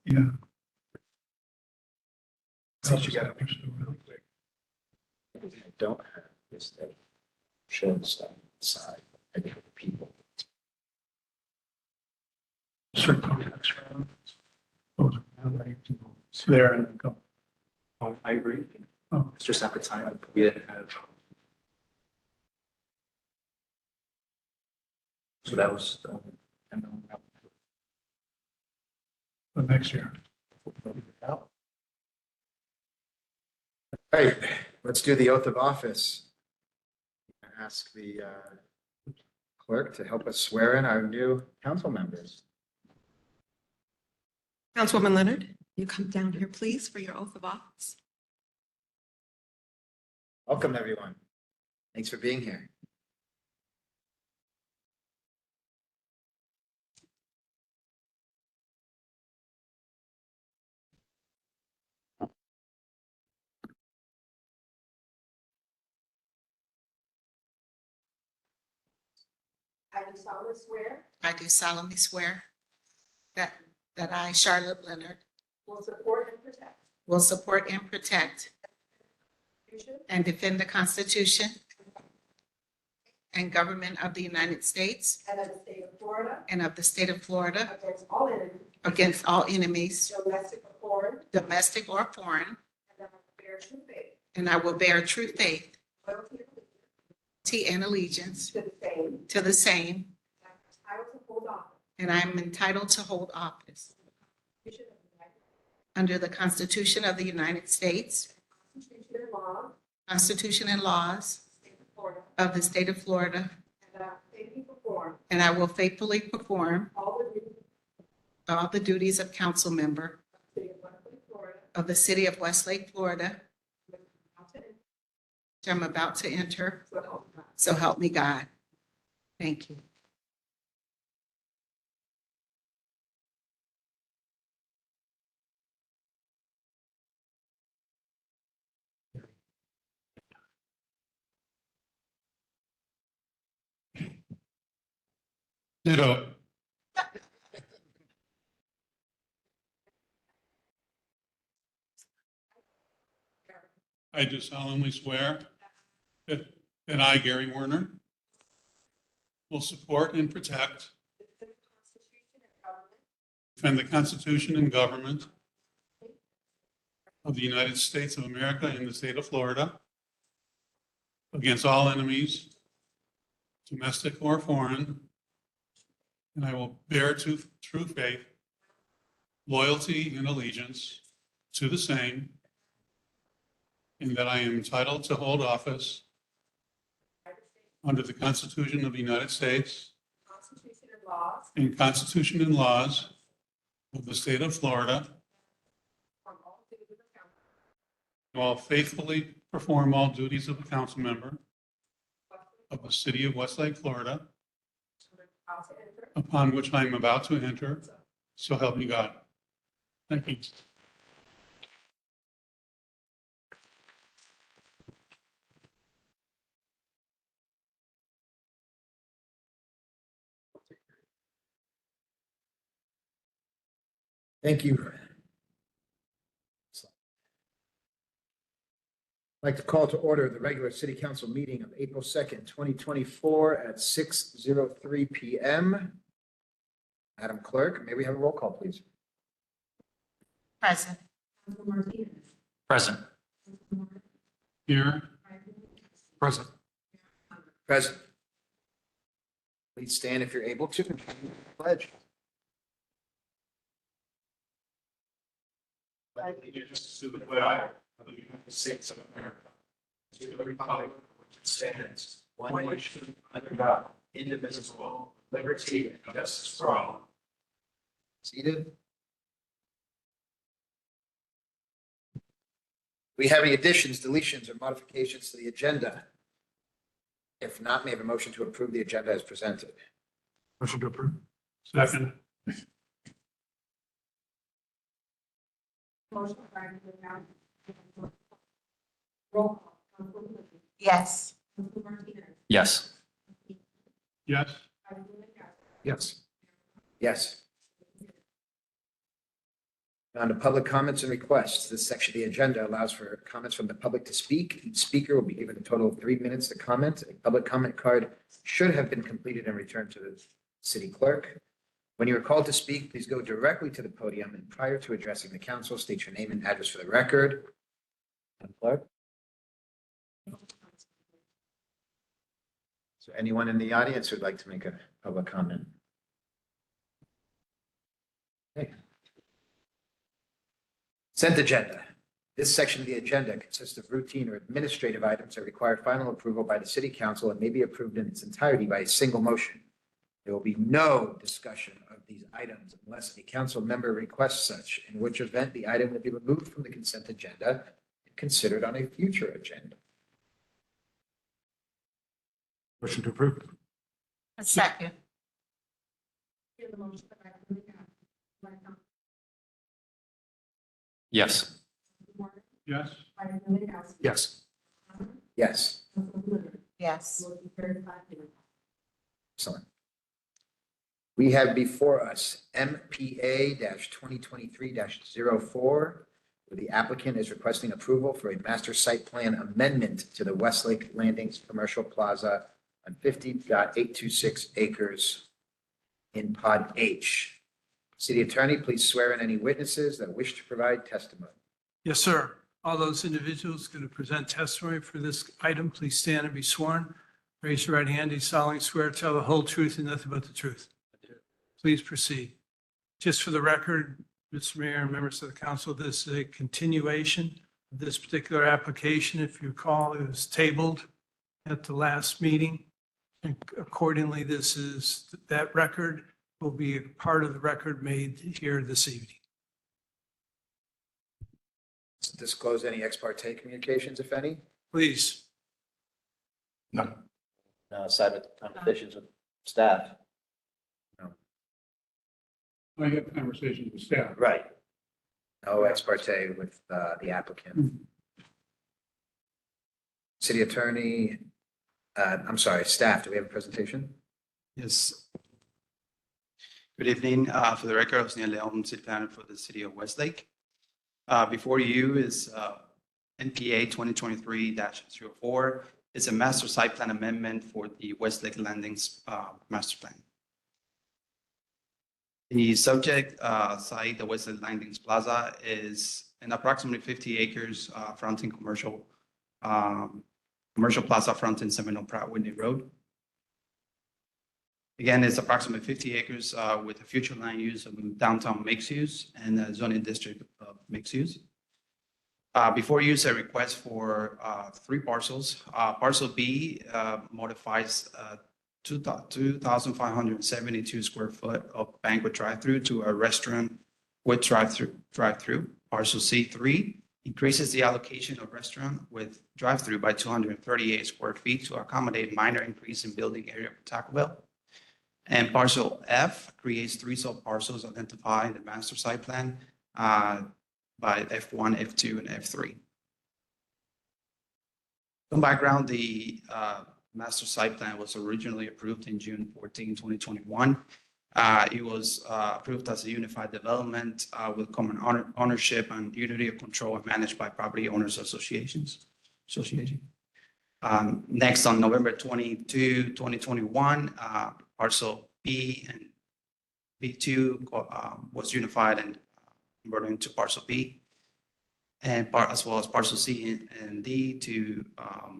Yeah. Since you got a picture really quick. I don't have this that shows that side of the people. Certain contacts around. Those are LA people. There and go. Oh, I agree. Oh. It's just at the time we didn't have. So that was, and then The next year. All right, let's do the oath of office. Ask the clerk to help us swear in our new council members. Councilwoman Leonard, you come down here, please, for your oath of office. Welcome, everyone. Thanks for being here. I do solemnly swear. I do solemnly swear that I, Charlotte Leonard, Will support and protect. will support and protect the Constitution and defend the Constitution and government of the United States and of the state of Florida and of the state of Florida against all enemies, against all enemies, domestic or foreign, domestic or foreign, and that I will bear true faith, and I will bear true faith, loyalty, and allegiance and allegiance to the same, to the same, and I am entitled to hold office. and I am entitled to hold office under the Constitution of the United States, Constitution and laws of the state of Florida, and that I will faithfully perform and I will faithfully perform all the duties all the duties of council member of the city of Westlake, Florida, of the city of Westlake, Florida, which I'm about to enter. which I'm about to enter. So help me God. So help me God. Thank you. Ditto. I do solemnly swear that I, Gary Werner, will support and protect, defend the Constitution and government of the United States of America and the state of Florida against all enemies, domestic or foreign, and I will bear true faith, loyalty, and allegiance to the same, and that I am entitled to hold office under the Constitution of the United States Constitution and laws and Constitution and laws of the state of Florida, from all duties of council, and will faithfully perform all duties of a council member of the city of Westlake, Florida, about to enter. upon which I am about to enter. So help me God. Thank you. Thank you. I'd like to call to order the regular city council meeting of April 2nd, 2024 at 6:03 PM. Madam Clerk, may we have a roll call, please? Present. Councilman Martinez. Present. Here. Present. Present. Please stand if you're able to. Pledge. Allegiance to the flag of the United States of America, to the republic which stands one nation under God, indivisible, liberty and justice for all. Seated. We have any additions, deletions, or modifications to the agenda? If not, may I have a motion to approve the agenda as presented? Motion to approve. Second. Motion by Councilman Brown. Roll call. Councilwoman Liberty. Yes. Councilman Martinez. Yes. Yes. Councilwoman Yasi. Yes. Yes. On to public comments and requests. This section of the agenda allows for comments from the public to speak. Each speaker will be given a total of 3 minutes to comment. A public comment card should have been completed and returned to the city clerk. When you are called to speak, please go directly to the podium and prior to addressing the council, state your name and address for the record. Madam Clerk? Is there anyone in the audience who'd like to make a public comment? Okay. Consent agenda. This section of the agenda consists of routine or administrative items that require final approval by the city council and may be approved in its entirety by a single motion. There will be no discussion of these items unless a council member requests such, in which event the item will be removed from the consent agenda and considered on a future agenda. Motion to approve. A second. Hear the motion by Councilman Capano. Yes. Warren, Yes. Vice President Gaskin. Yes. Yes, Councilman Blumer. Yes. Motion carried 5-0. excellent. We have before us MPA 2023-04, where the applicant is requesting approval for a master site plan amendment to the Westlake Landings Commercial Plaza on 50.826 acres in Pod H. City Attorney, please swear in any witnesses that wish to provide testimony. Yes, sir. All those individuals going to present testimony for this item, please stand and be sworn. Raise your right hand. Do you solemnly swear to tell the whole truth and nothing but the truth? Please proceed. Just for the record, Mr. Mayor and members of the council, this is a continuation of this particular application. If you recall, it was tabled at the last meeting. And accordingly, that record will be a part of the record made here this evening. Disclose any ex parte communications, if any. Please. None. Aside with conversations with staff. I had conversations with staff. Right. No ex parte with the applicant. City Attorney, I'm sorry, staff, do we have a presentation? Yes. Good evening. For the record, Osniel Leon, City Planner for the City of Westlake. Before you is NPA 2023-04. It's a master site plan amendment for the Westlake Landings master plan. The subject site, the Westlake Landings Plaza, is an approximately 50 acres fronting commercial plaza fronting Seminole Pratt Whitney Road. Again, it's approximately 50 acres with a future land use of downtown mixed use and a zoning district of mixed use. Before you is a request for 3 parcels. Parcel B modifies 2,572 square foot of banquet drive-through to a restaurant with drive-through. Parcel C3 increases the allocation of restaurant with drive-through by 238 square feet to accommodate minor increase in building area for Taco Bell. And parcel F creates 3 sub-parcels identified in the master site plan by F1, F2, and F3. Some background, the master site plan was originally approved in June 14, 2021. It was approved as a unified development with common ownership and unity of control and managed by property owners association. Next, on November 22, 2021, parcel B and B2 was unified and converted into parcel B, and as well as parcel C and D to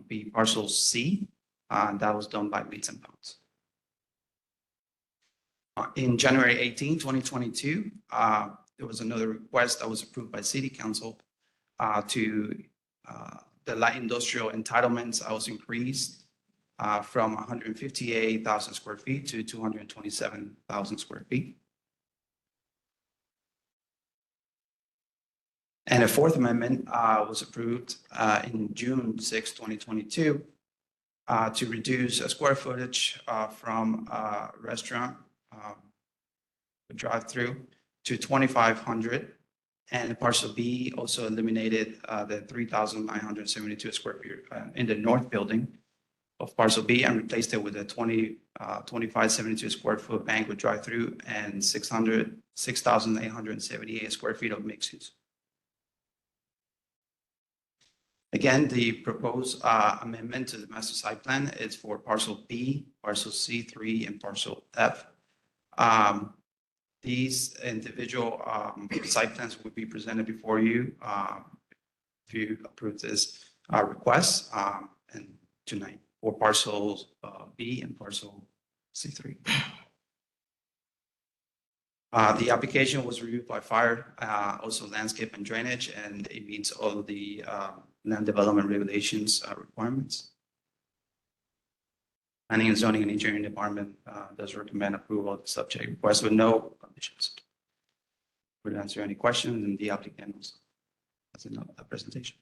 be parcel C. That was done by Leeds and Bounds. In January 18, 2022, there was another request that was approved by City Council to the light industrial entitlements was increased from 158,000 square feet to 227,000 square feet. And a 4th amendment was approved in June 6, 2022 to reduce a square footage from a restaurant drive-through to 2,500. And parcel B also eliminated the 3,972 square feet in the north building, of parcel B and replaced it with a 2572 square foot banquet drive-through and 6,878 square feet of mixed use. Again, the proposed amendment to the master site plan is for parcel B, parcel C3, and parcel F. These individual site plans will be presented before you if you approve this request and tonight for parcels B and parcel C3. The application was reviewed by fire, also landscape and drainage, and it meets all of the land development regulations requirements. Planning and zoning and engineering department does recommend approval of the subject request with no conditions. Would answer any questions, and the applicant also has a presentation.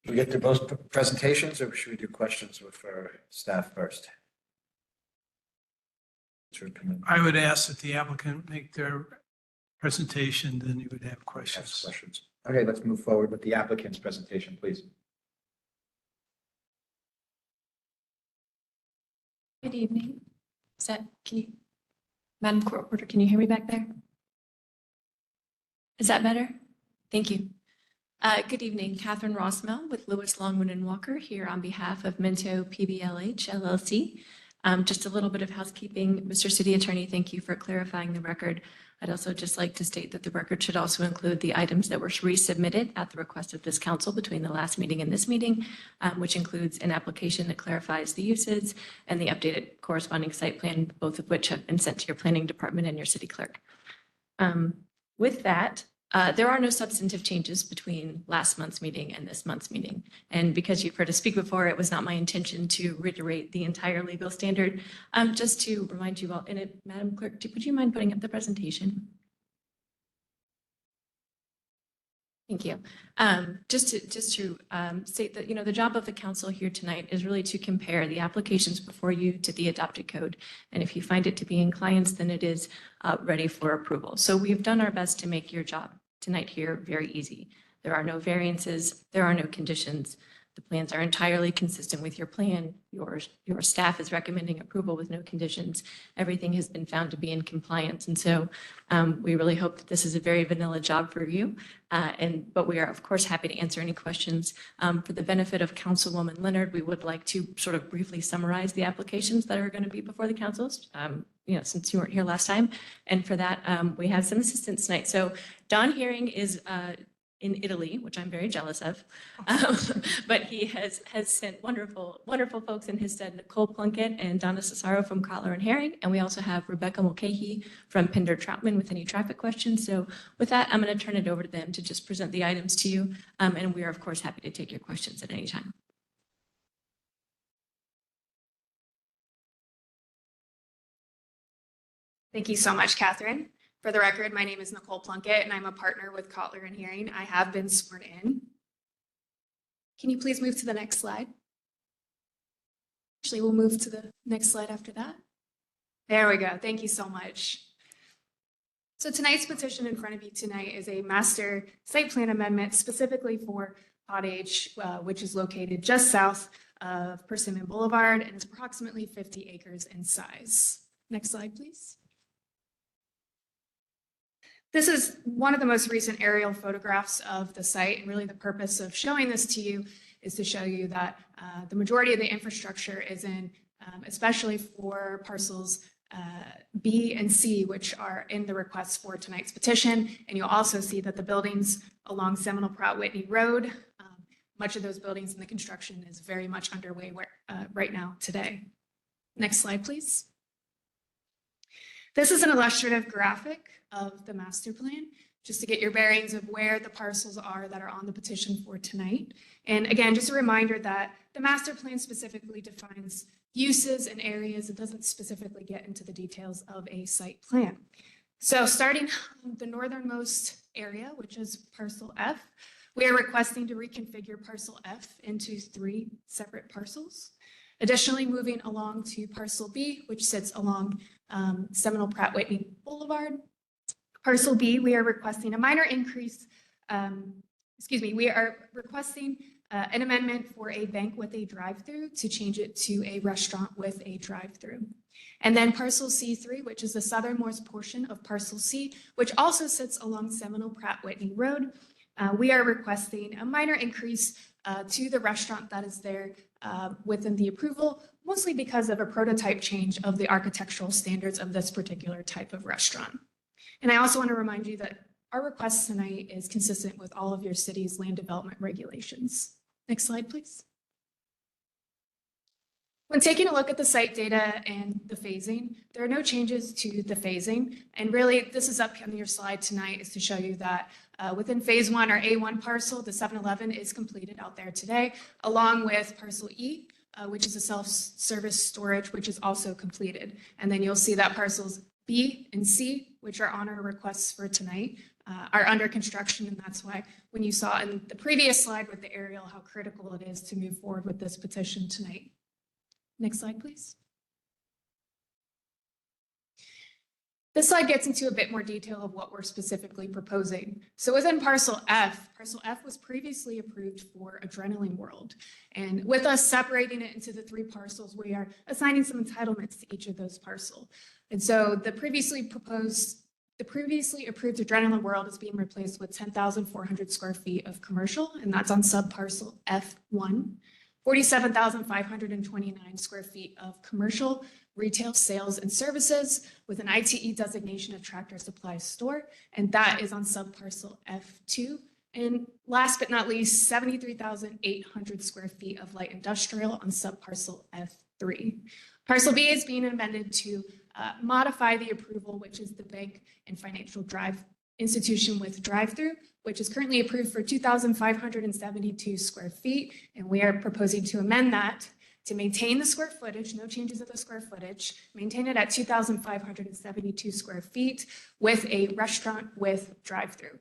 Should we get through both presentations, or should we do questions with our staff first? I would ask that the applicant make their presentation, then you would have Ask questions. questions. Okay, let's move forward with the applicant's presentation, please. Good evening. Madam Court Reporter, can you hear me back there? Is that better? Thank you. Good evening, Catherine Rossmell with Lewis Longwood and Walker here on behalf of Minto PBLH LLC. Just a little bit of housekeeping. Mr. City Attorney, thank you for clarifying the record. I'd also just like to state that the record should also include the items that were resubmitted at the request of this council between the last meeting and this meeting, which includes an application that clarifies the uses and the updated corresponding site plan, both of which have been sent to your planning department and your city clerk. With that, there are no substantive changes between last month's meeting and this month's meeting. And because you've heard us speak before, it was not my intention to reiterate the entire legal standard. Just to remind you all, Madam Clerk, would you mind putting up the presentation? Thank you. Just to state that, the job of the council here tonight is really to compare the applications before you to the adopted code. And if you find it to be in compliance, then it is ready for approval. So we've done our best to make your job tonight here very easy. There are no variances, there are no conditions. The plans are entirely consistent with your plan. Your staff is recommending approval with no conditions. Everything has been found to be in compliance. And so we really hope that this is a very vanilla job for you. But we are, of course, happy to answer any questions. For the benefit of Councilwoman Leonard, we would like to sort of briefly summarize the applications that are going to be before the councils, since you weren't here last time. And for that, we have some assistance tonight. So Don Hearing is in Italy, which I'm very jealous of. But he has sent wonderful folks in his stead, Nicole Plunkett and Donna Cesaro from Kotler and Herring. And we also have Rebecca Mulcahy from Pender Troutman with any traffic questions. So with that, I'm going to turn it over to them to just present the items to you. And we are, of course, happy to take your questions at any time. Thank you so much, Catherine. For the record, my name is Nicole Plunkett, and I'm a partner with Kotler and Hearing. I have been sworn in. Can you please move to the next slide? Actually, we'll move to the next slide after that. There we go. Thank you so much. So tonight's petition in front of you tonight is a master site plan amendment specifically for Pod H, which is located just south of Persimmon Boulevard and is approximately 50 acres in size. Next slide, please. This is one of the most recent aerial photographs of the site, and really the purpose of showing this to you is to show you that the majority of the infrastructure is in, especially for parcels B and C, which are in the request for tonight's petition. And you'll also see that the buildings along Seminole Pratt Whitney Road, much of those buildings and the construction is very much underway right now today. Next slide, please. This is an illustrative graphic of the master plan, just to get your bearings of where the parcels are that are on the petition for tonight. And again, just a reminder that the master plan specifically defines uses and areas. It doesn't specifically get into the details of a site plan. So starting the northernmost area, which is parcel F, we are requesting to reconfigure parcel F into 3 separate parcels. Additionally, moving along to parcel B, which sits along Seminole Pratt Whitney Boulevard. Parcel B, we are requesting a minor increase, we are requesting an amendment for a bank with a drive-through to change it to a restaurant with a drive-through. And then parcel C3, which is the southernmost portion of parcel C, which also sits along Seminole Pratt Whitney Road. We are requesting a minor increase to the restaurant that is there within the approval, mostly because of a prototype change of the architectural standards of this particular type of restaurant. And I also want to remind you that our request tonight is consistent with all of your city's land development regulations. Next slide, please. When taking a look at the site data and the phasing, there are no changes to the phasing. And really, this is up on your slide tonight is to show you that within phase 1, our A1 parcel, the 7-Eleven is completed out there today, along with parcel E, which is a self-service storage, which is also completed. And then you'll see that parcels B and C, which are on our requests for tonight, are under construction. And that's why when you saw in the previous slide with the aerial, how critical it is to move forward with this petition tonight. Next slide, please. This slide gets into a bit more detail of what we're specifically proposing. So within parcel F was previously approved for Adrenaline World. And with us separating it into the 3 parcels, we are assigning some entitlements to each of those parcels. And so the previously approved Adrenaline World is being replaced with 10,400 square feet of commercial, and that's on subparcel F1. 47,529 square feet of commercial, retail sales and services with an ITE designation of Tractor Supply Store, and that is on subparcel F2. And last but not least, 73,800 square feet of light industrial on subparcel F3. Parcel B is being amended to modify the approval, which is the bank and financial institution with drive-through, which is currently approved for 2,572 square feet. And we are proposing to amend that to maintain the square footage, no changes of the square footage, maintain it at 2,572 square feet with a restaurant with drive-through.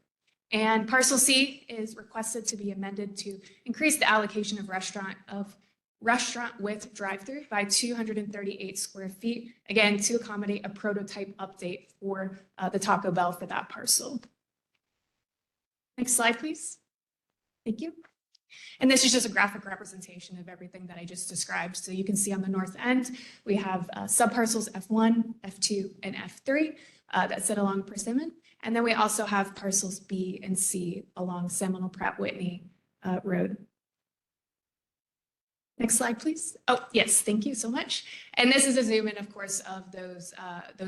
And parcel C is requested to be amended to increase the allocation of restaurant with drive-through by 238 square feet, again, to accommodate a prototype update for the Taco Bell for that parcel. Next slide, please. Thank you. And this is just a graphic representation of everything that I just described. So you can see on the north end, we have subparcels F1, F2, and F3 that sit along Persimmon. And then we also have parcels B and C along Seminole Pratt Whitney Road. Next slide, please. Oh, yes, thank you so much. And this is a zoom in, of course, of those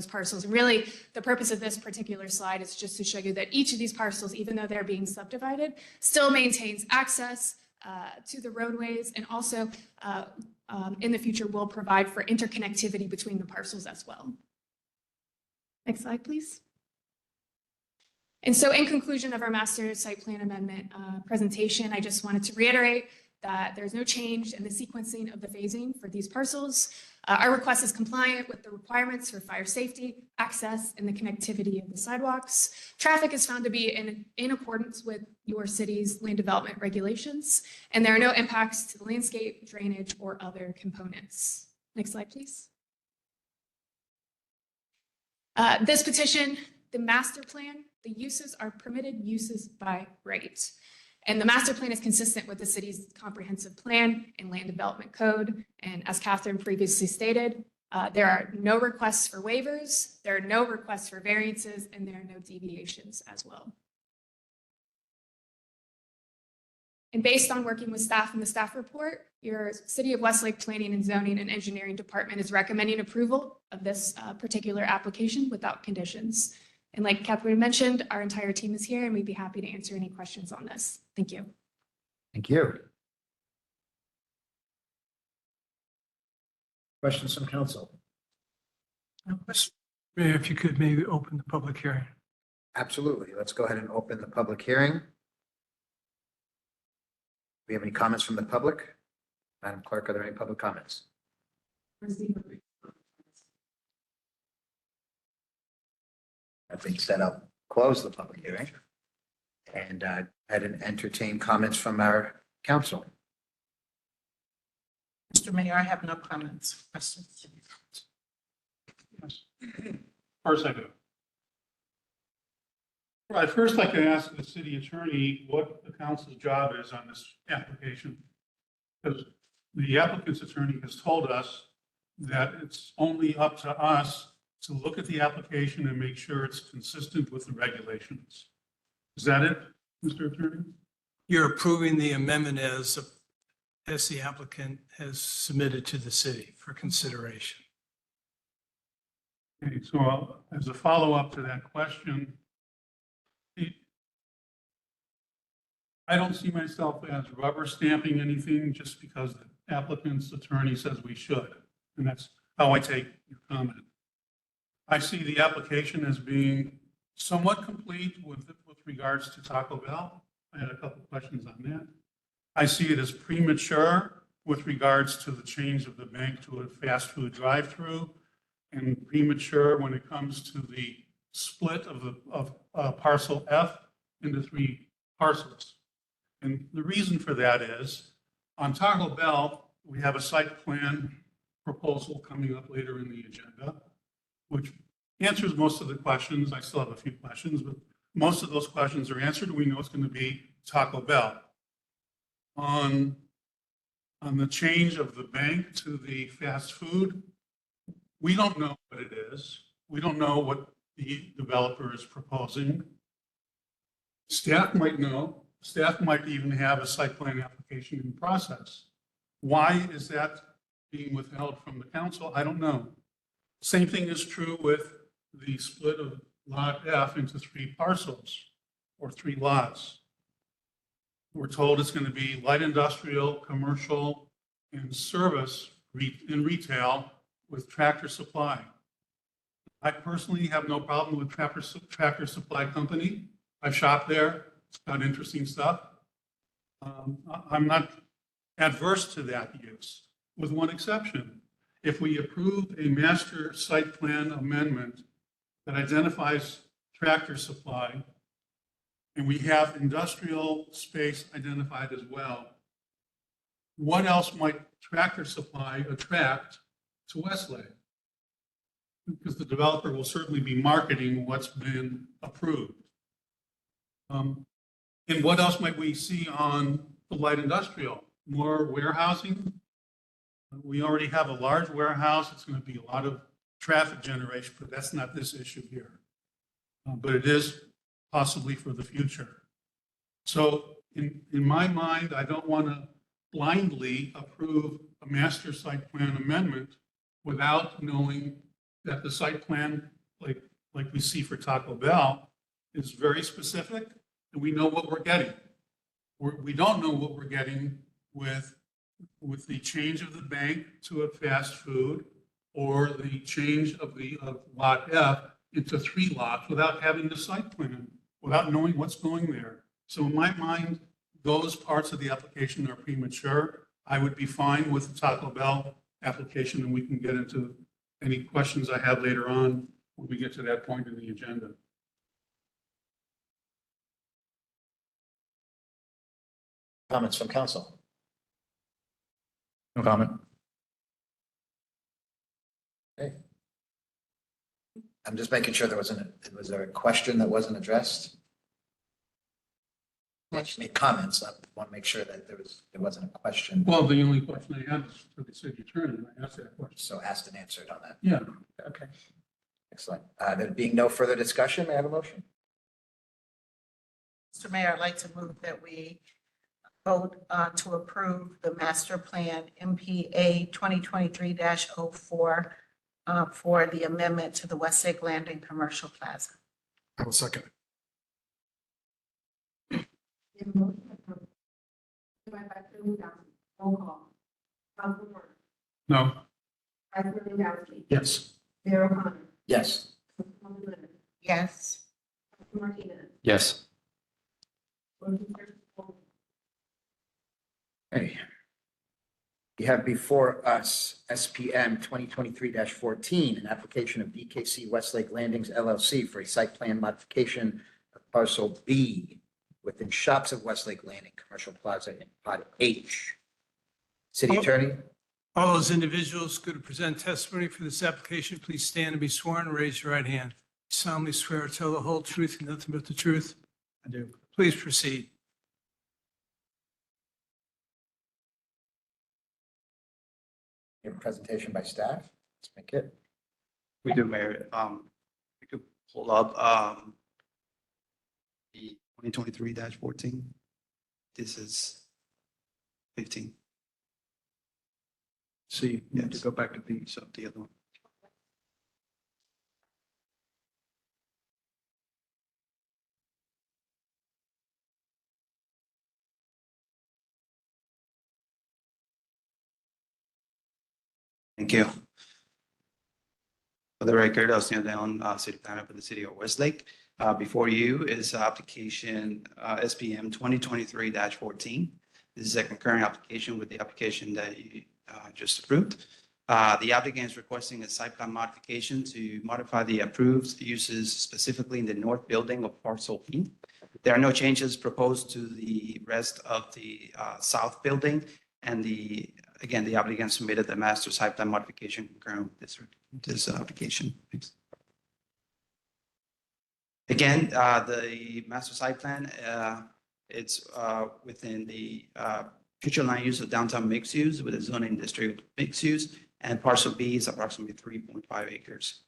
parcels. And really, the purpose of this particular slide is just to show you that each of these parcels, even though they're being subdivided, still maintains access to the roadways, and also in the future will provide for interconnectivity between the parcels as well. Next slide, please. And so in conclusion of our master site plan amendment presentation, I just wanted to reiterate that there's no change in the sequencing of the phasing for these parcels. Our request is compliant with the requirements for fire safety, access, and the connectivity of the sidewalks. Traffic is found to be in accordance with your city's land development regulations, and there are no impacts to the landscape, drainage, or other components. Next slide, please. This petition, the master plan, the uses are permitted uses by right. And the master plan is consistent with the city's comprehensive plan and land development code. And as Catherine previously stated, there are no requests for waivers, there are no requests for variances, and there are no deviations as well. And based on working with staff in the staff report, your City of Westlake Planning and Zoning and Engineering Department is recommending approval of this particular application without conditions. And like Catherine mentioned, our entire team is here and we'd be happy to answer any questions on this. Thank you. Thank you. Questions from council? Mayor, if you could maybe open the public hearing. Absolutely. Let's go ahead and open the public hearing. Do we have any comments from the public? Madam Clerk, are there any public comments? That being said, I'll close the public hearing and entertain comments from our council. Mr. Mayor, I have no comments, questions. Yes. Of course I do. I'd first like to ask the city attorney what the council's job is on this application. Because the applicant's attorney has told us that it's only up to us to look at the application and make sure it's consistent with the regulations. Is that it, Mr. Attorney? You're approving the amendment as the applicant has submitted to the city for consideration. Okay, so as a follow-up to that question, I don't see myself as rubber stamping anything just because the applicant's attorney says we should. And that's how I take your comment. I see the application as being somewhat complete with regards to Taco Bell. I had a couple of questions on that. I see it as premature with regards to the change of the bank to a fast food drive-through, and premature when it comes to the split of parcel F into 3 parcels. And the reason for that is on Taco Bell, we have a site plan proposal coming up later in the agenda, which answers most of the questions. I still have a few questions, but most of those questions are answered. We know it's going to be Taco Bell. On the change of the bank to the fast food, we don't know what it is. We don't know what the developer is proposing. Staff might know. Staff might even have a site plan application in process. Why is that being withheld from the council? I don't know. Same thing is true with the split of lot F into 3 parcels or 3 lots. We're told it's going to be light industrial, commercial, and service in retail with Tractor Supply. I personally have no problem with Tractor Supply Company. I've shopped there. It's got interesting stuff. I'm not adverse to that use, with one exception. If we approve a master site plan amendment that identifies Tractor Supply, and we have industrial space identified as well, what else might Tractor Supply attract to Westlake? Because the developer will certainly be marketing what's been approved. And what else might we see on the light industrial? More warehousing? We already have a large warehouse. It's going to be a lot of traffic generation, but that's not this issue here. But it is possibly for the future. So in my mind, I don't want to blindly approve a master site plan amendment without knowing that the site plan, like we see for Taco Bell, is very specific, and we know what we're getting. We don't know what we're getting with the change of the bank to a fast food or the change of lot F into 3 lots without having the site plan, without knowing what's going there. So in my mind, those parts of the application are premature. I would be fine with the Taco Bell application, and we can get into any questions I have later on when we get to that point in the agenda. Comments from council? No comment. Okay. I'm just making sure was there a question that wasn't addressed? I just made comments. I want to make sure that there wasn't a question. Well, the only question I had was for the city attorney, and I asked that question. So asked and answered on that. Yeah. Okay. Excellent. There being no further discussion, may I have a motion? Mr. Mayor, I'd like to move that we vote to approve the master plan MPA 2023-04 for the amendment to the Westlake Landing Commercial Plaza. I will second. Roll call. Councilman Martin. No. Vice Mayor Yagowski. Yes. Mayor O'Connor. Yes. Councilwoman Leonard. Yes. Councilman Martinez. Yes. Motion carries. Okay. We have before us SPM 2023-14, an application of DKC Westlake Landings LLC for a site plan modification of parcel B within Shops of Westlake Landing Commercial Plaza in Pod H. City Attorney? All those individuals going to present testimony for this application, please stand and be sworn and raise your right hand. solemnly swear to tell the whole truth and nothing but the truth? I do. Please proceed. Your presentation by staff. Let's make it. We do, Mayor. We could pull up, the 2023-14. This is 15. So you need to Yes. go back to the, So the other one. Thank you. For the record, I was down city planner for the city of Westlake. Before you is application SPM 2023-14. This is a concurrent application with the application that you just approved. The applicant is requesting a site plan modification to modify the approved uses specifically in the north building of parcel B. There are no changes proposed to the rest of the south building. And again, the applicant submitted the master site plan modification concurrent with this application. Thanks. Again, the master site plan, it's within the future land use of downtown mixed use with a zoning district mixed use, and parcel B is approximately 3.5 acres.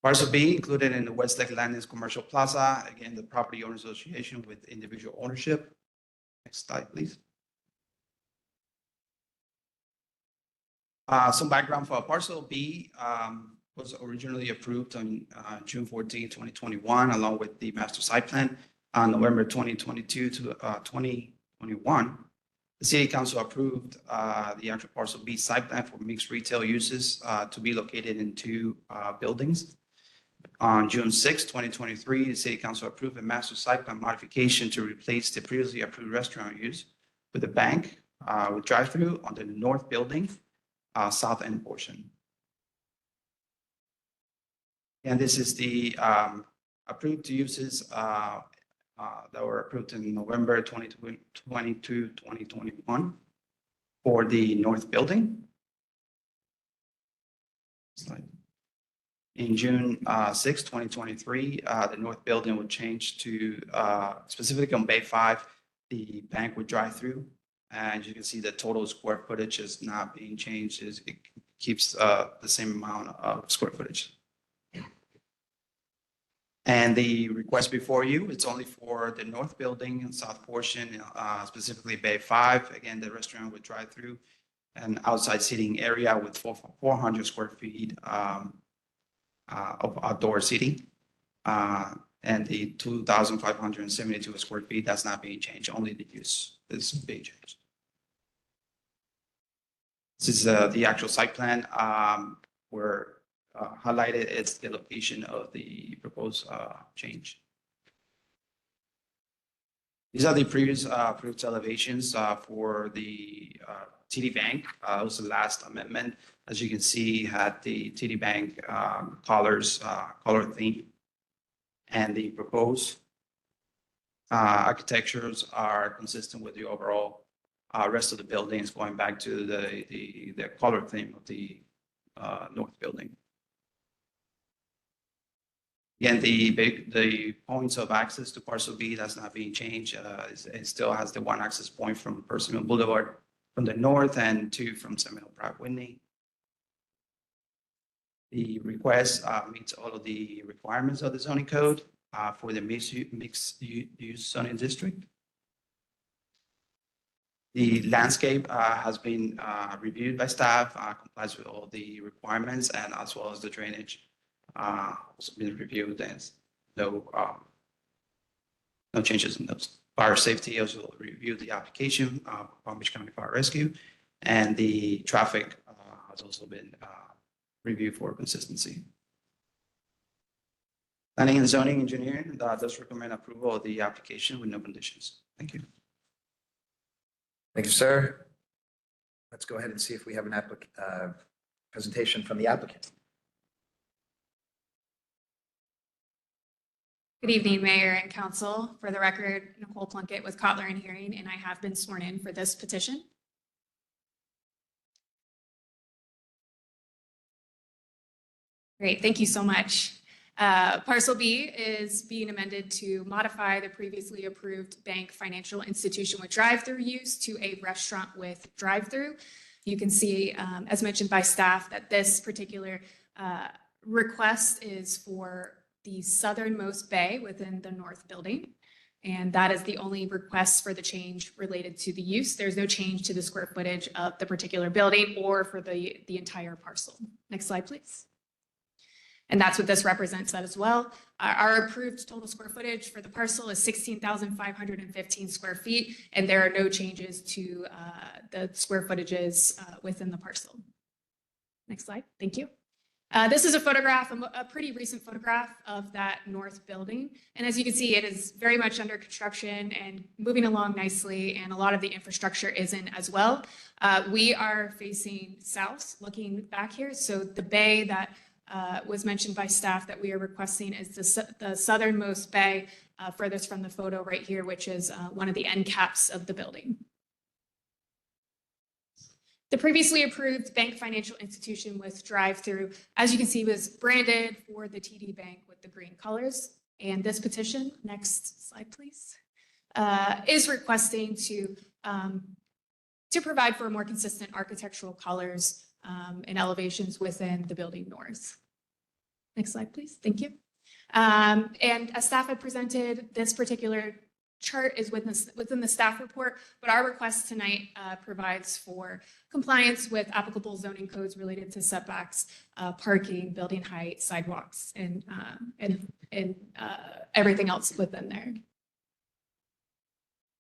Parcel B included in the Westlake Landings Commercial Plaza, again, the property owner association with individual ownership. Next slide, please. Some background for parcel B was originally approved on June 14, 2021, along with the master site plan on November 2022 to 2021. The city council approved the actual parcel B site plan for mixed retail uses to be located in two buildings. On June 6, 2023, the city council approved a master site plan modification to replace the previously approved restaurant use with a bank with drive-through on the north building, south end portion. And this is the approved uses that were approved in November 2022, 2021 for the north building. Slide. In June 6, 2023, the north building would change to specifically on Bay 5, the bank would drive through. And you can see the total square footage is not being changed. It keeps the same amount of square footage. And the request before you, it's only for the north building and south portion, specifically Bay 5. Again, the restaurant would drive through an outside seating area with 400 square feet of outdoor seating. And the 2,572 square feet, that's not being changed, only the use is being changed. This is the actual site plan where highlighted is the location of the proposed change. These are the previous approved elevations for the TD Bank. It was the last amendment. As you can see, had the TD Bank color theme. And the proposed architectures are consistent with the overall rest of the buildings, going back to the color theme of the north building. Again, the points of access to parcel B, that's not being changed. It still has the one access point from Percival Boulevard from the north and two from Seminole Drive, Whitney. The request meets all of the requirements of the zoning code for the mixed use zoning district. The landscape has been reviewed by staff, complies with all the requirements, and as well as the drainage also been reviewed. There's no changes in those. Fire safety also reviewed the application, Palm Beach County Fire Rescue, and the traffic has also been reviewed for consistency. Planning and zoning engineering does recommend approval of the application with no conditions. Thank you. Thank you, sir. Let's go ahead and see if we have an presentation from the applicant. Good evening, Mayor and Council. For the record, Nicole Plunkett with Kotler and Hearing, and I have been sworn in for this petition. Great, thank you so much. Parcel B is being amended to modify the previously approved bank financial institution with drive-through use to a restaurant with drive-through. You can see, as mentioned by staff, that this particular request is for the southernmost bay within the north building. And that is the only request for the change related to the use. There's no change to the square footage of the particular building or for the entire parcel. Next slide, please. And that's what this represents as well. Our approved total square footage for the parcel is 16,515 square feet, and there are no changes to the square footages within the parcel. Next slide, thank you. This is a photograph, a pretty recent photograph of that north building. And as you can see, it is very much under construction and moving along nicely, and a lot of the infrastructure is in as well. We are facing south, looking back here. So the bay that was mentioned by staff that we are requesting is the southernmost bay furthest from the photo right here, which is one of the end caps of the building. The previously approved bank financial institution with drive-through, as you can see, was branded for the TD Bank with the green colors. And this petition, next slide, please, is requesting to provide for more consistent architectural colors and elevations within the building north. Next slide, please. Thank you. And as staff had presented, this particular chart is within the staff report, but our request tonight provides for compliance with applicable zoning codes related to setbacks, parking, building height, sidewalks, and everything else within there.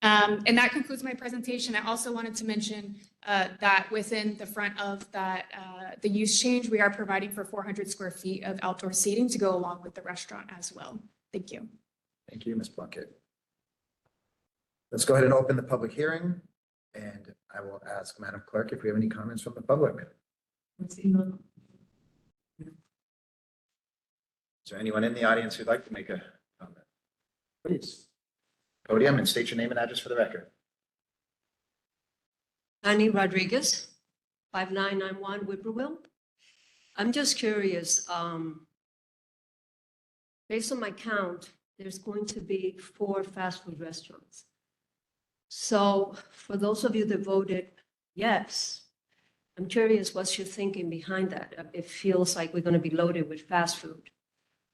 And that concludes my presentation. I also wanted to mention that within the front of that, the use change, we are providing for 400 square feet of outdoor seating to go along with the restaurant as well. Thank you. Thank you, Ms. Plunkett. Let's go ahead and open the public hearing, and I will ask Madam Clerk if we have any comments from the public. Is there anyone in the audience who'd like to make a comment? Please. Podium and state your name and address for the record. Annie Rodriguez, 5991 Whippoorwill. I'm just curious, based on my count, there's going to be 4 fast food restaurants. So for those of you that voted yes, I'm curious what's your thinking behind that. It feels like we're going to be loaded with fast food,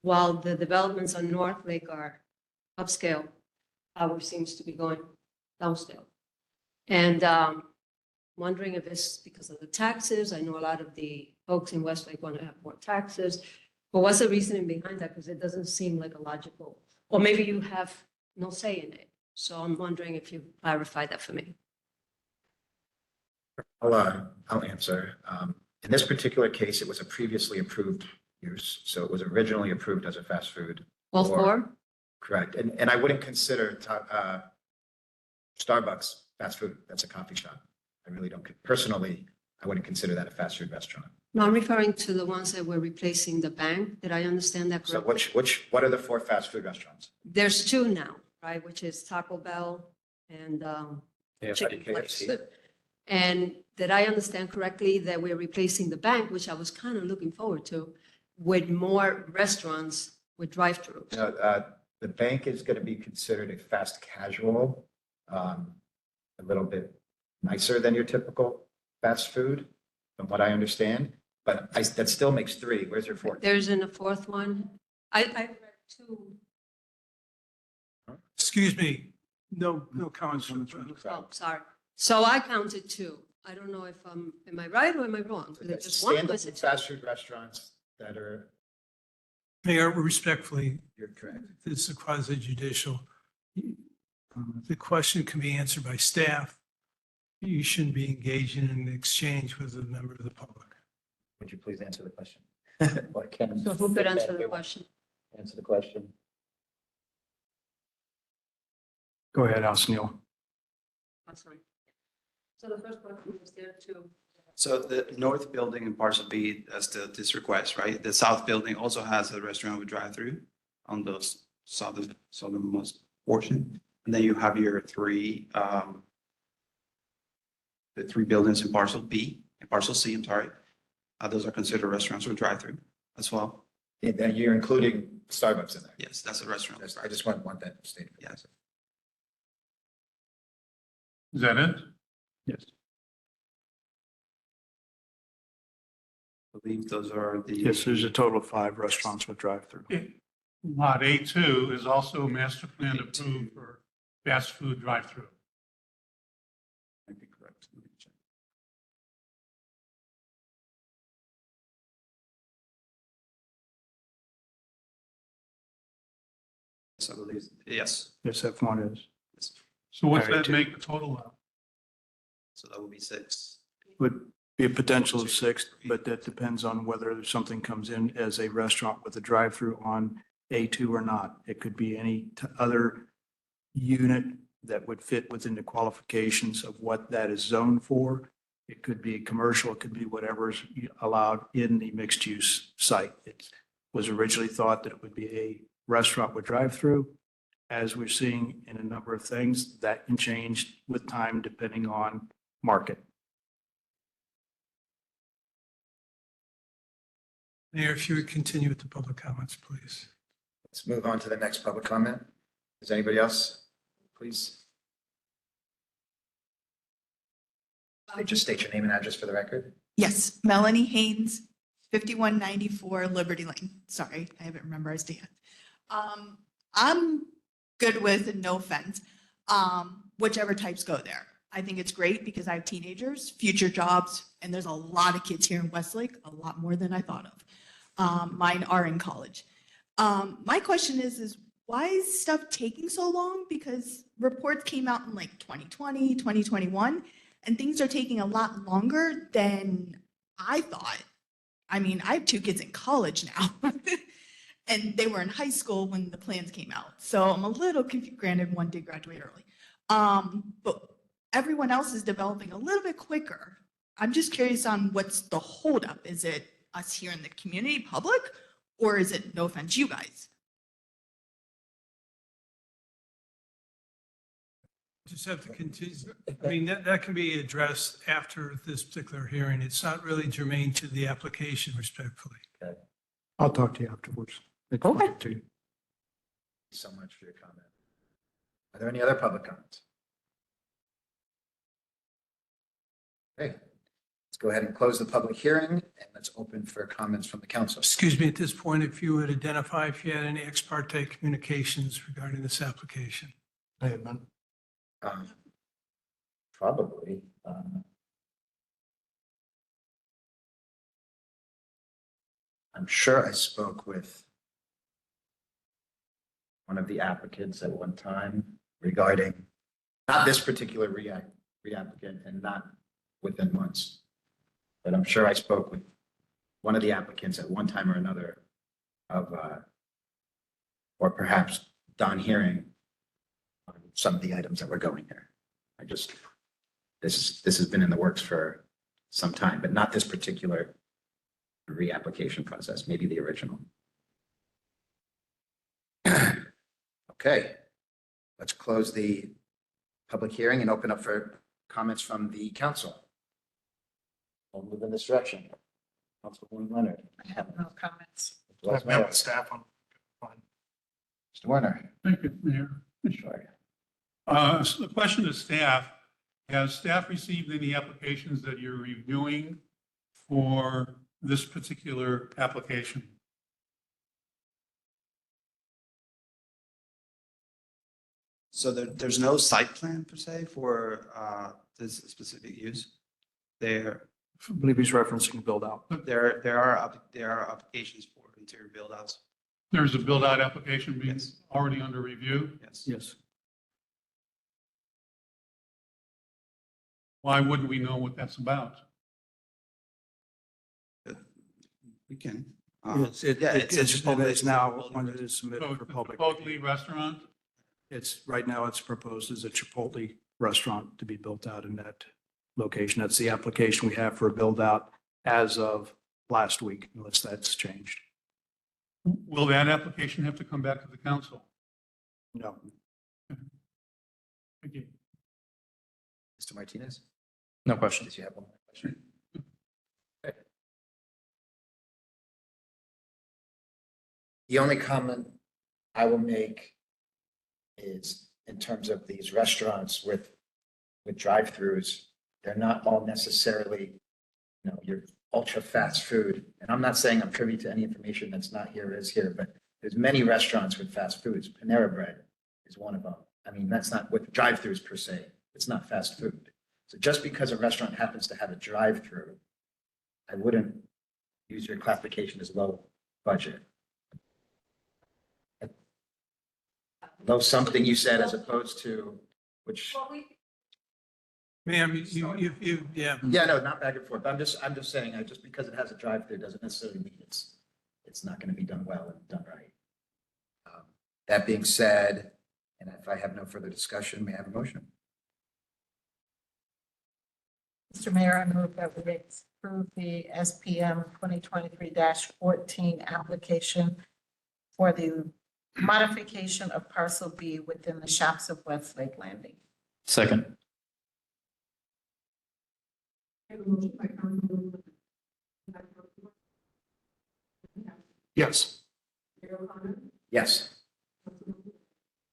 while the developments on North Lake are upscale. Ours seems to be going downscale. And wondering if it's because of the taxes. I know a lot of the folks in Westlake want to have more taxes, but what's the reasoning behind that? Because it doesn't seem like a logical, or maybe you have no say in it. So I'm wondering if you clarify that for me. I'll answer. In this particular case, it was a previously approved use. So it was originally approved as a fast food. All 4? Correct. And I wouldn't consider Starbucks fast food. That's a coffee shop. I really don't. Personally, I wouldn't consider that a fast food restaurant. No, I'm referring to the ones that were replacing the bank. Did I understand that correctly? So what are the 4 fast food restaurants? There's 2 now, right? Which is Taco Bell and Chicken Place. And did I understand correctly that we're replacing the bank, which I was kind of looking forward to, with more restaurants with drive-throughs? The bank is going to be considered a fast casual, a little bit nicer than your typical fast food, from what I understand. But that still makes 3. Where's your 4th? There's in a 4th one. I read 2. Excuse me, no comments from the Oh, sorry. So I counted 2. I don't know if am I right or am I wrong? Is it just one? Stand-up fast food restaurants that are. Mayor, respectfully, You're correct. this is a quasi judicial. The question can be answered by staff. You shouldn't be engaging in an exchange with a member of the public. Would you please answer the question? Well, I can't. So who could answer the question? Answer the question. Go ahead, House Neil. I'm sorry. So the first question was there too. So the north building in parcel B, that's this request, right? The south building also has a restaurant with drive-through on the southernmost portion. And then you have your 3, the 3 buildings in parcel B, and parcel C, I'm sorry. Those are considered restaurants with drive-through. as well. And then you're including Starbucks in there. Yes, that's a restaurant. I just want that stated. Yes. Is that it? Yes. I believe those are the. Yes, there's a total of 5 restaurants with drive-through. Lot A2 is also master plan approved for fast food drive-through. Might be correct. Let me check. So I believe, yes. Yes, F1 is. Yes. So what's Area that two. make the total of? So that would be 6. Would be a potential of 6, but that depends on whether something comes in as a restaurant with a drive-through on A2 or not. It could be any other unit that would fit within the qualifications of what that is zoned for. It could be commercial, it could be whatever's allowed in the mixed-use site. It was originally thought that it would be a restaurant with drive-through. As we're seeing in a number of things, that can change with time depending on market. Mayor, if you would continue with the public comments, please. Let's move on to the next public comment. Is anybody else? Please. Just state your name and address for the record. Yes, Melanie Haynes, 5194 Liberty Lane. Sorry, I haven't memorized it yet. I'm good with, and no offense, whichever types go there. I think it's great because I have teenagers, future jobs, and there's a lot of kids here in Westlake, a lot more than I thought of. Mine are in college. My question is why is stuff taking so long? Because reports came out in like 2020, 2021, and things are taking a lot longer than I thought. I mean, I have 2 kids in college now, and they were in high school when the plans came out. So I'm a little confused. Granted, one did graduate early. But everyone else is developing a little bit quicker. I'm just curious on what's the holdup. Is it us here in the community, public, or is it, no offense, you guys? Just have to continue. I mean, that can be addressed after this particular hearing. It's not really germane to the application, respectfully. I'll talk to you afterwards. It's Okay. fine, too. Thank you so much for your comment. Are there any other public comments? Okay, let's go ahead and close the public hearing and let's open for comments from the council. Excuse me, at this point, if you would identify if you had any ex parte communications regarding this application. I have none. Probably. I'm sure I spoke with one of the applicants at one time regarding not this particular reapplicant and not within months. But I'm sure I spoke with one of the applicants at one time or another of, or perhaps Don Hearing on some of the items that were going here. This has been in the works for some time, but not this particular reapplication process, maybe the original. Okay, let's close the public hearing and open up for comments from the council. We'll move in this direction. Councilwoman Leonard. I have no comments. I've met with staff on. Mr. Werner. Thank you, Mayor. Sure. So the question to staff, has staff received any applications that you're reviewing for this particular application? So there's no site plan per se for this specific use. There, I believe he's referencing build out. there are applications for interior build outs. There's a build-out application being Yes. already under review. Yes. Yes. Why wouldn't we know what that's about? We can. It's, it, Yeah, it's Chipotle. now when it is submitted So for it's a public. Chipotle restaurant? It's, right now it's proposed as a Chipotle restaurant to be built out in that location. That's the application we have for a build out as of last week, unless that's changed. Will that application have to come back to the council? No. Thank you. Mr. Martinez, No question. did you have one more question? The only comment I will make is in terms of these restaurants with drive-throughs, they're not all necessarily, your ultra fast food. And I'm not saying I'm privy to any information that's not here or is here, but there's many restaurants with fast foods. Panera Bread is one of them. I mean, that's not with drive-throughs per se. It's not fast food. So just because a restaurant happens to have a drive-through, I wouldn't use your classification as low budget. Low something you said as opposed to, which, Ma'am, yeah. yeah, no, not back and forth. I'm just saying, just because it has a drive-through doesn't necessarily mean it's not going to be done well and done right. That being said, and if I have no further discussion, may I have a motion? Mr. Mayor, I move that we approve the SPM 2023-14 application for the modification of parcel B within the shops of Westlake Landing. Second. I have a motion by Councilwoman. Yes. Mayor O'Connor. Yes.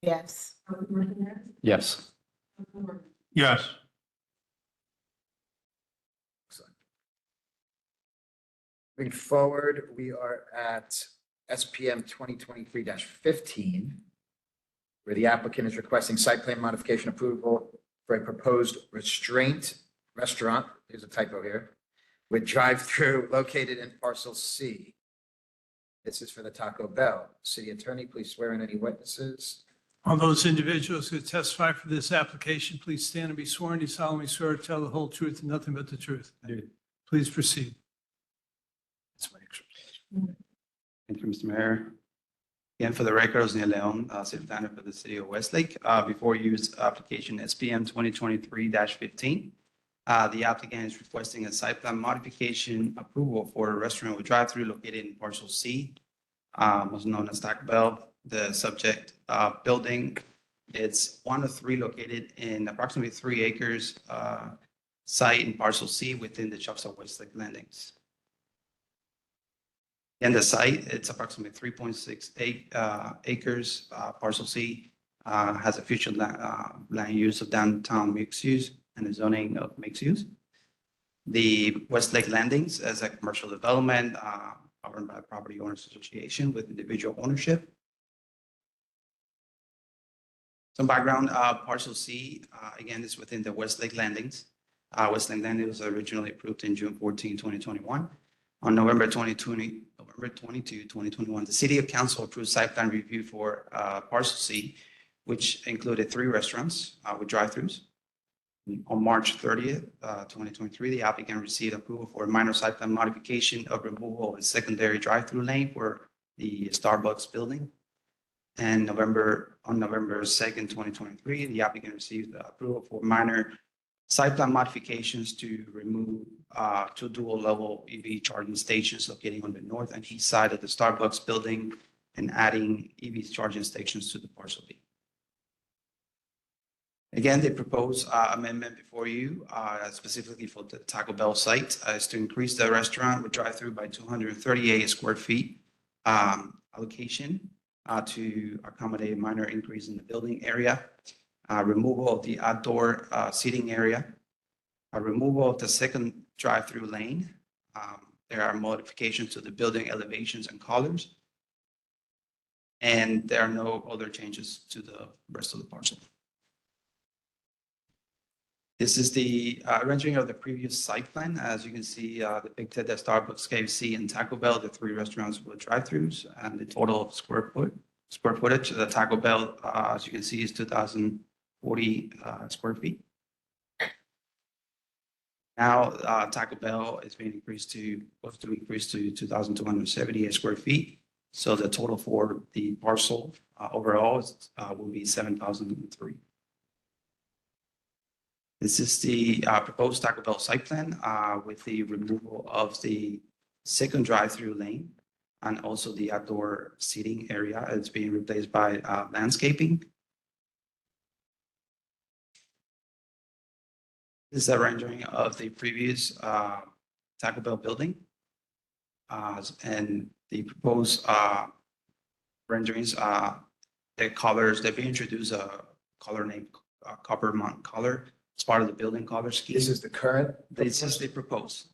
Yes. Councilman Martinez. Yes. Councilman Martin. Yes. Moving forward, we are at SPM 2023-15, where the applicant is requesting site plan modification approval for a proposed restraint restaurant, there's a typo here, with drive-through located in parcel C. This is for the Taco Bell. City Attorney, please swear in any witnesses. All those individuals who testify for this application, please stand and be sworn. Do you solemnly swear to tell the whole truth and nothing but the truth? I do. Please proceed. Thank you, Mr. Mayor. Again, for the record, Osnia Leon, City Planner for the City of Westlake. Before you use application SPM 2023-15. The applicant is requesting a site plan modification approval for a restaurant with drive-through located in parcel C, also known as Taco Bell. The subject building, it's one of three located in approximately 3 acres site in parcel C within the shops of Westlake Landings. And the site, it's approximately 3.68 acres. Parcel C has a future land use of downtown mixed use and the zoning of mixed use. The Westlake Landings as a commercial development governed by a property owners association with individual ownership. Some background, parcel C, again, is within the Westlake Landings. Westlake Landings was originally approved in June 14, 2021. On November 22, 2021, the City Council approved site plan review for parcel C, which included 3 restaurants with drive-throughs. On March 30th, 2023, the applicant received approval for a minor site plan modification of removal of a secondary drive-through lane for the Starbucks building. And on November 2nd, 2023, the applicant received approval for minor site plan modifications to remove 2 dual level EV charging stations located on the north and east side of the Starbucks building and adding EV charging stations to the parcel B. Again, the proposed amendment before you, specifically for the Taco Bell site, is to increase the restaurant with drive-through by 238 square feet allocation to accommodate a minor increase in the building area, removal of the outdoor seating area, removal of the second drive-through lane. There are modifications to the building elevations and colors, and there are no other changes to the rest of the parcel. This is the rendering of the previous site plan. As you can see, depicted at Starbucks, KFC, and Taco Bell, the 3 restaurants with drive-throughs, and the total square footage. The Taco Bell, as you can see, is 2,040 square feet. Now, Taco Bell is being increased to 2,278 square feet. So the total for the parcel overall will be 7,003. This is the proposed Taco Bell site plan with the removal of the second drive-through lane and also the outdoor seating area. It's being replaced by landscaping. This is a rendering of the previous Taco Bell building. And the proposed renderings, the colors, they've introduced a color named Copper Mount color. It's part of the building color scheme. This is the current. This is the proposed.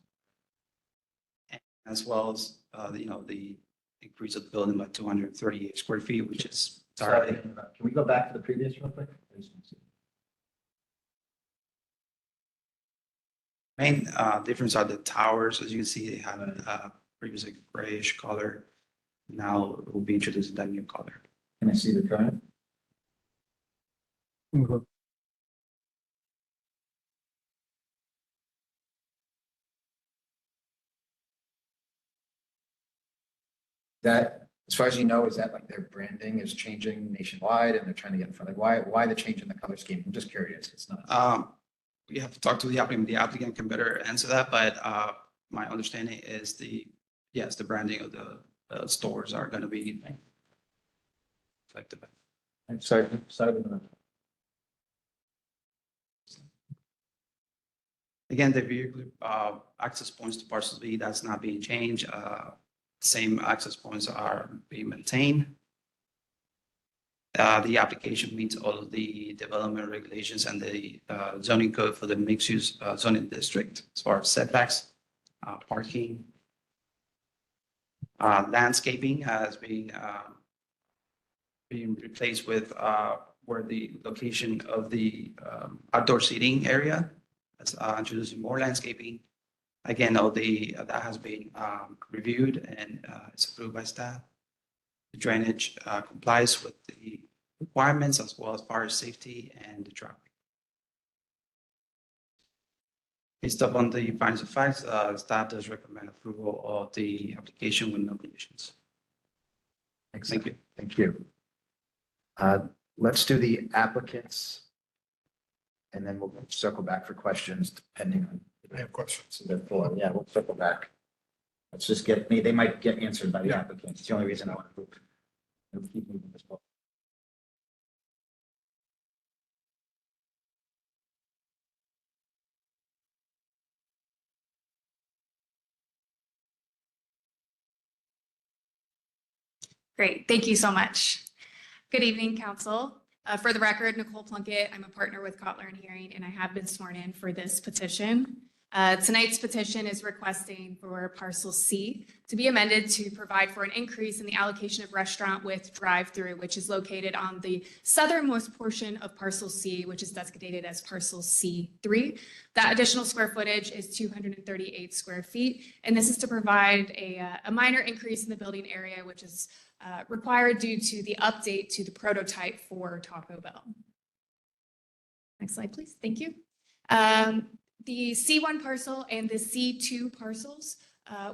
As well as, the increase of the building by 238 square feet, which is Sorry, entirely. can we go back to the previous real quick? Main difference are the towers. As you can see, they have a previously grayish color. Now it will be introduced that new color. Can I see the current? That, as far as you know, is that like their branding is changing nationwide and they're trying to get in front? Like, why the change in the color scheme? I'm just curious. It's not. We have to talk to the applicant. The applicant can better answer that, but my understanding is the branding of the stores are going to be affected. I'm sorry. Again, the vehicle access points to parcel B, that's not being changed. Same access points are being maintained. The application meets all of the development regulations and the zoning code for the mixed use zoning district as far as setbacks, parking. Landscaping has been being replaced with where the location of the outdoor seating area. That's introducing more landscaping. Again, that has been reviewed and it's approved by staff. The drainage complies with the requirements as well as fire safety and the traffic. Based upon the findings of facts, staff does recommend approval of the application with no conditions. Thank you. Thank you. Let's do the applicants. And then we'll circle back for questions depending on. I have questions. Yeah, we'll circle back. Let's just they might get answered by the applicants. It's the only reason I want to keep moving this forward. Great, thank you so much. Good evening, council. For the record, Nicole Plunkett, I'm a partner with Kotler and Hearing, and I have been sworn in for this petition. Tonight's petition is requesting for parcel C to be amended to provide for an increase in the allocation of restaurant with drive-through, which is located on the southernmost portion of parcel C, which is designated as parcel C3. That additional square footage is 238 square feet, and this is to provide a minor increase in the building area, which is required due to the update to the prototype for Taco Bell. Next slide, please. Thank you. The C1 parcel and the C2 parcels,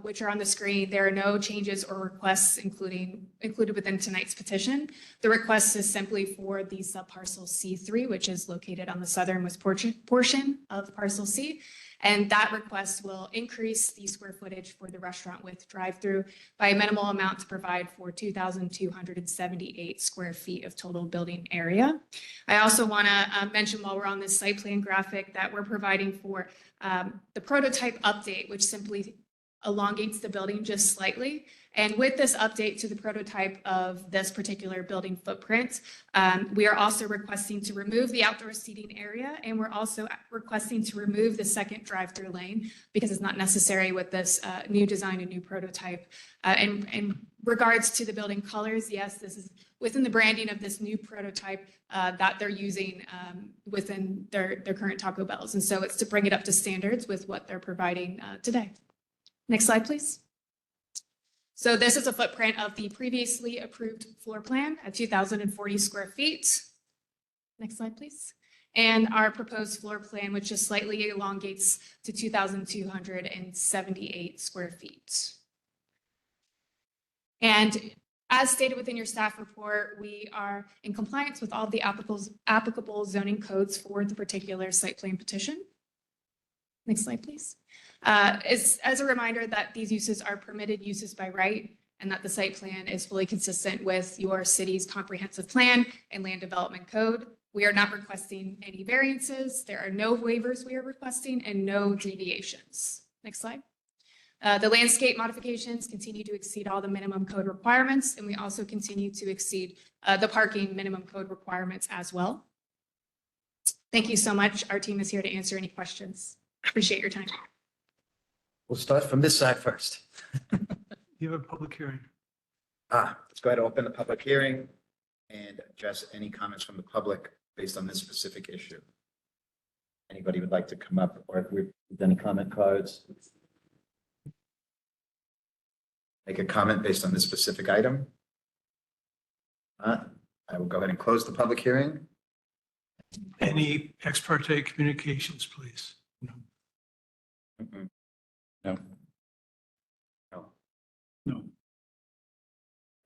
which are on the screen, there are no changes or requests included within tonight's petition. The request is simply for the subparcel C3, which is located on the southernmost portion of parcel C. And that request will increase the square footage for the restaurant with drive-through by a minimal amount to provide for 2,278 square feet of total building area. I also want to mention while we're on this site plan graphic that we're providing for the prototype update, which simply elongates the building just slightly. And with this update to the prototype of this particular building footprint, we are also requesting to remove the outdoor seating area, and we're also requesting to remove the second drive-through lane because it's not necessary with this new design and new prototype. And in regards to the building colors, yes, this is within the branding of this new prototype that they're using within their current Taco Bells. And so it's to bring it up to standards with what they're providing today. Next slide, please. So this is a footprint of the previously approved floor plan at 2,040 square feet. Next slide, please. And our proposed floor plan, which just slightly elongates to 2,278 square feet. And as stated within your staff report, we are in compliance with all the applicable zoning codes for the particular site plan petition. Next slide, please. As a reminder that these uses are permitted uses by right and that the site plan is fully consistent with your city's comprehensive plan and land development code. We are not requesting any variances. There are no waivers we are requesting and no deviations. Next slide. The landscape modifications continue to exceed all the minimum code requirements, and we also continue to exceed the parking minimum code requirements as well. Thank you so much. Our team is here to answer any questions. Appreciate your time. We'll start from this side first. You have a public hearing. Let's go ahead and open the public hearing and address any comments from the public based on this specific issue. Anybody would like to come up, or if we've done any comment cards? Make a comment based on this specific item? I will go ahead and close the public hearing. Any ex parte communications, please? Mm-mm. No. No. No.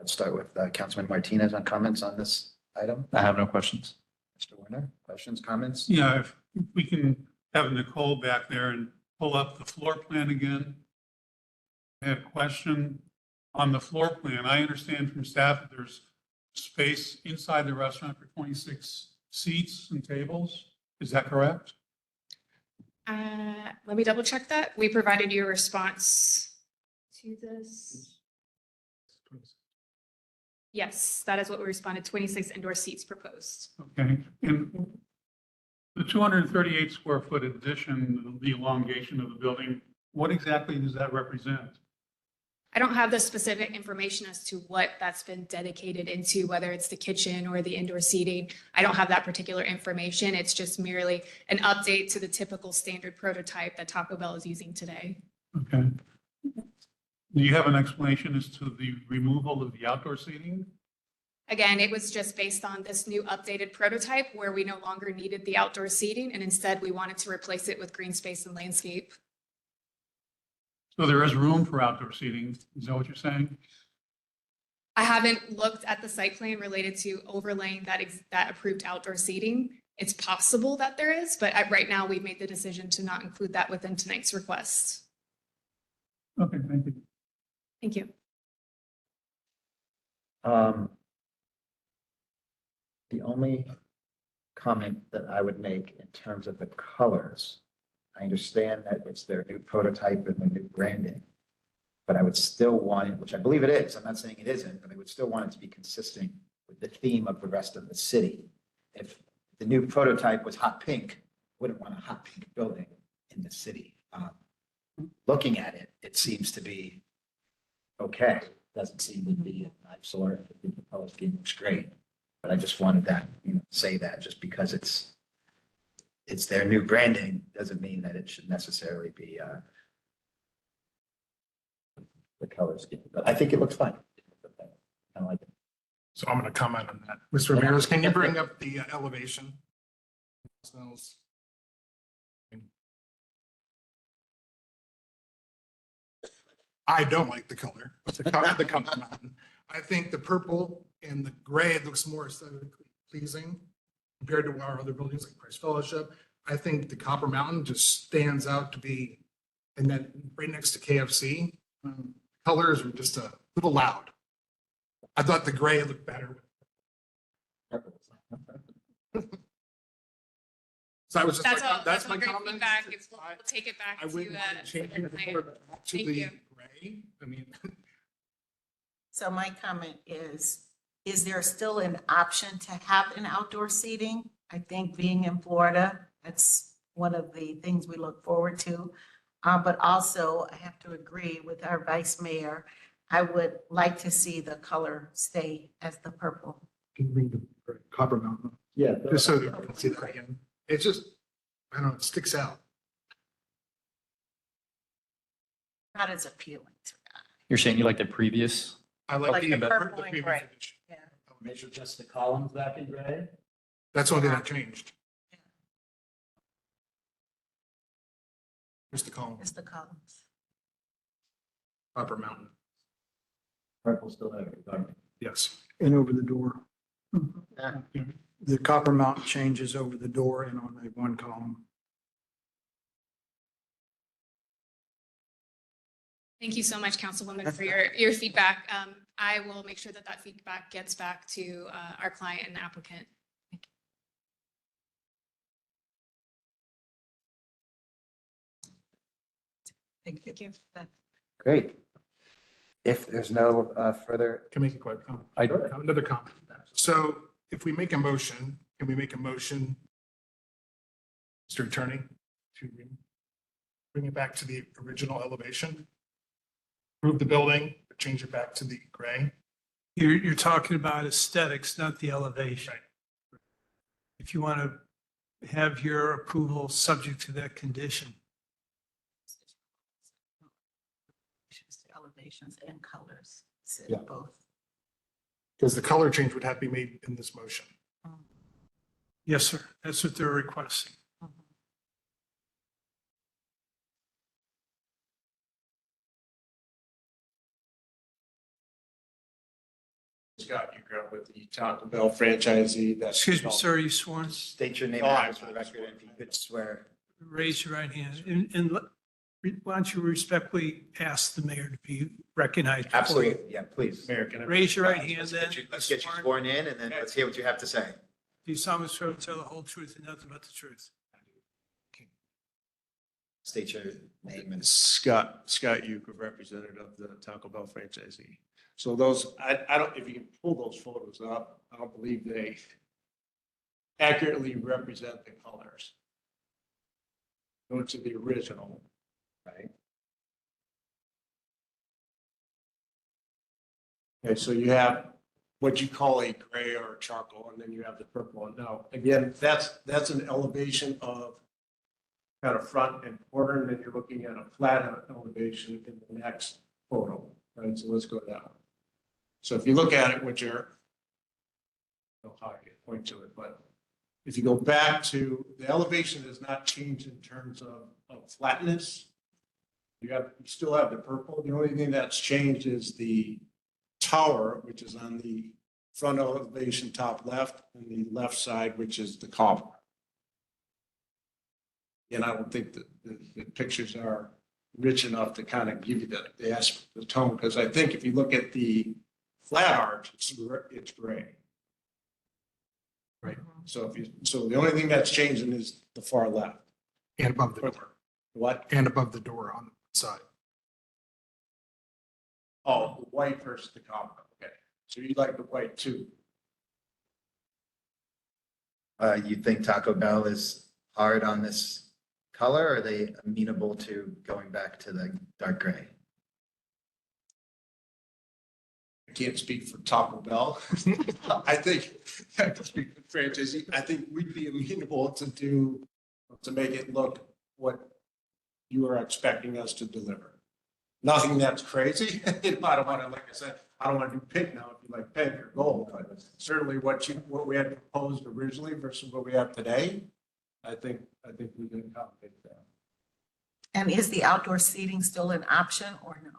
Let's start with Councilman Martinez on comments on this item. I have no questions. Mr. Werner, questions, comments? Yeah, if we can have Nicole back there and pull up the floor plan again. I have a question on the floor plan. I understand from staff that there's space inside the restaurant for 26 seats and tables. Is that correct? Let me double check that. We provided you a response to this. Yes, that is what we responded, 26 indoor seats proposed. Okay, and the 238 square foot addition, the elongation of the building, what exactly does that represent? I don't have the specific information as to what that's been dedicated into, whether it's the kitchen or the indoor seating. I don't have that particular information. It's just merely an update to the typical standard prototype that Taco Bell is using today. Okay. Do you have an explanation as to the removal of the outdoor seating? Again, it was just based on this new updated prototype where we no longer needed the outdoor seating, and instead we wanted to replace it with green space and landscape. So there is room for outdoor seating, is that what you're saying? I haven't looked at the site plan related to overlaying that approved outdoor seating. It's possible that there is, but right now we've made the decision to not include that within tonight's request. Okay, thank you. Thank you. The only comment that I would make in terms of the colors, I understand that it's their new prototype and the new branding, but I would still want it, which I believe it is, I'm not saying it isn't, but I would still want it to be consistent with the theme of the rest of the city. If the new prototype was hot pink, I wouldn't want a hot pink building in the city. Looking at it, it seems to be okay. Doesn't seem to be an eyesore. I think the color scheme looks great. But I just wanted that, say that just because it's their new branding doesn't mean that it should necessarily be the color scheme. But I think it looks fine. I like it. So I'm going to comment on that. Mr. Ramirez, can you bring up the elevation? Smells. I don't like the color, the color mountain. I think the purple and the gray looks more aesthetically pleasing compared to our other buildings like Christ Fellowship. I think the Copper Mountain just stands out to be, and then right next to KFC. Colors are just a little loud. I thought the gray looked better. So I was just that's my great comment. feedback. We'll take it back I to wouldn't want to change the the plan. color back to Thank the you. gray. I mean, So my comment is there still an option to have an outdoor seating? I think being in Florida, that's one of the things we look forward to. But also I have to agree with our vice mayor. I would like to see the color stay as the purple. can bring the Copper Mountain, Yeah. just so you can see that again. It's just, I don't know, it sticks out. Not as appealing to me. You're saying you like the previous? I like Like the the purple and previous gray. edition. Yeah. Measure just the columns back in gray. That's one thing that changed. Just the column, It's the columns. Copper Mountain, Purple still there. yes. And over the door. Yeah. The Copper Mountain changes over the door and on the one column. Thank you so much, Councilwoman, for your feedback. I will make sure that feedback gets back to our client and applicant. Thank you. Thank you. Great. If there's no further, Can I make a quick comment? I- Another comment. So if we make a motion, can we make a motion, Mr. Attorney, to bring it back to the original elevation? Move the building, but change it back to the gray? You're talking about aesthetics, not the elevation. Right. If you want to have your approval subject to that condition. Elevations and colors, said Yeah. both. Because the color change would have to be made in this motion. Yes, sir. That's what they're requesting. Scott, you grew up with the Taco Bell franchisee. That's. Excuse me, sir, are you sworn? state your name Oh, and I'm address for the record, and if you could swear. Raise your right hand and why don't you respectfully ask the mayor to be recognized? before you- Absolutely, yeah, please. Mayor, can I? Raise your right hand Let's then. get you- Let's get you sworn in, and then let's hear what you have to say. Do you solemnly swear to tell the whole truth and nothing but the truth? State your name and. Scott Uke, representative of the Taco Bell franchisee. So those, I don't, if you can pull those photos up, I don't believe they accurately represent the colors. Go to the original. Right. Okay, so you have what you call a gray or a charcoal, and then you have the purple. And now, again, that's an elevation of kind of front and quarter, and then you're looking at a flat elevation in the next photo, right? So let's go down. So if you look at it, which are, I don't know how I can point to it, but if you go back to, the elevation has not changed in terms of flatness. You still have the purple. The only thing that's changed is the tower, which is on the front elevation top left, and the left side, which is the copper. And I don't think that the pictures are rich enough to kind of give you the tone, because I think if you look at the flat arch, it's gray. Right, so the only thing that's changing is the far left. And above the door, What? and above the door on the side. Oh, the white versus the copper, okay. So you like the white too? You think Taco Bell is hard on this color? Or are they amenable to going back to the dark gray? I can't speak for Taco Bell. I think, I can speak for franchisee, I think we'd be amenable to make it look what you are expecting us to deliver. Nothing that's crazy. I don't want to, like I said, I don't want to do pink now if you like pink or gold, but certainly what we had proposed originally versus what we have today, I think we can accommodate that. And is the outdoor seating still an option or no?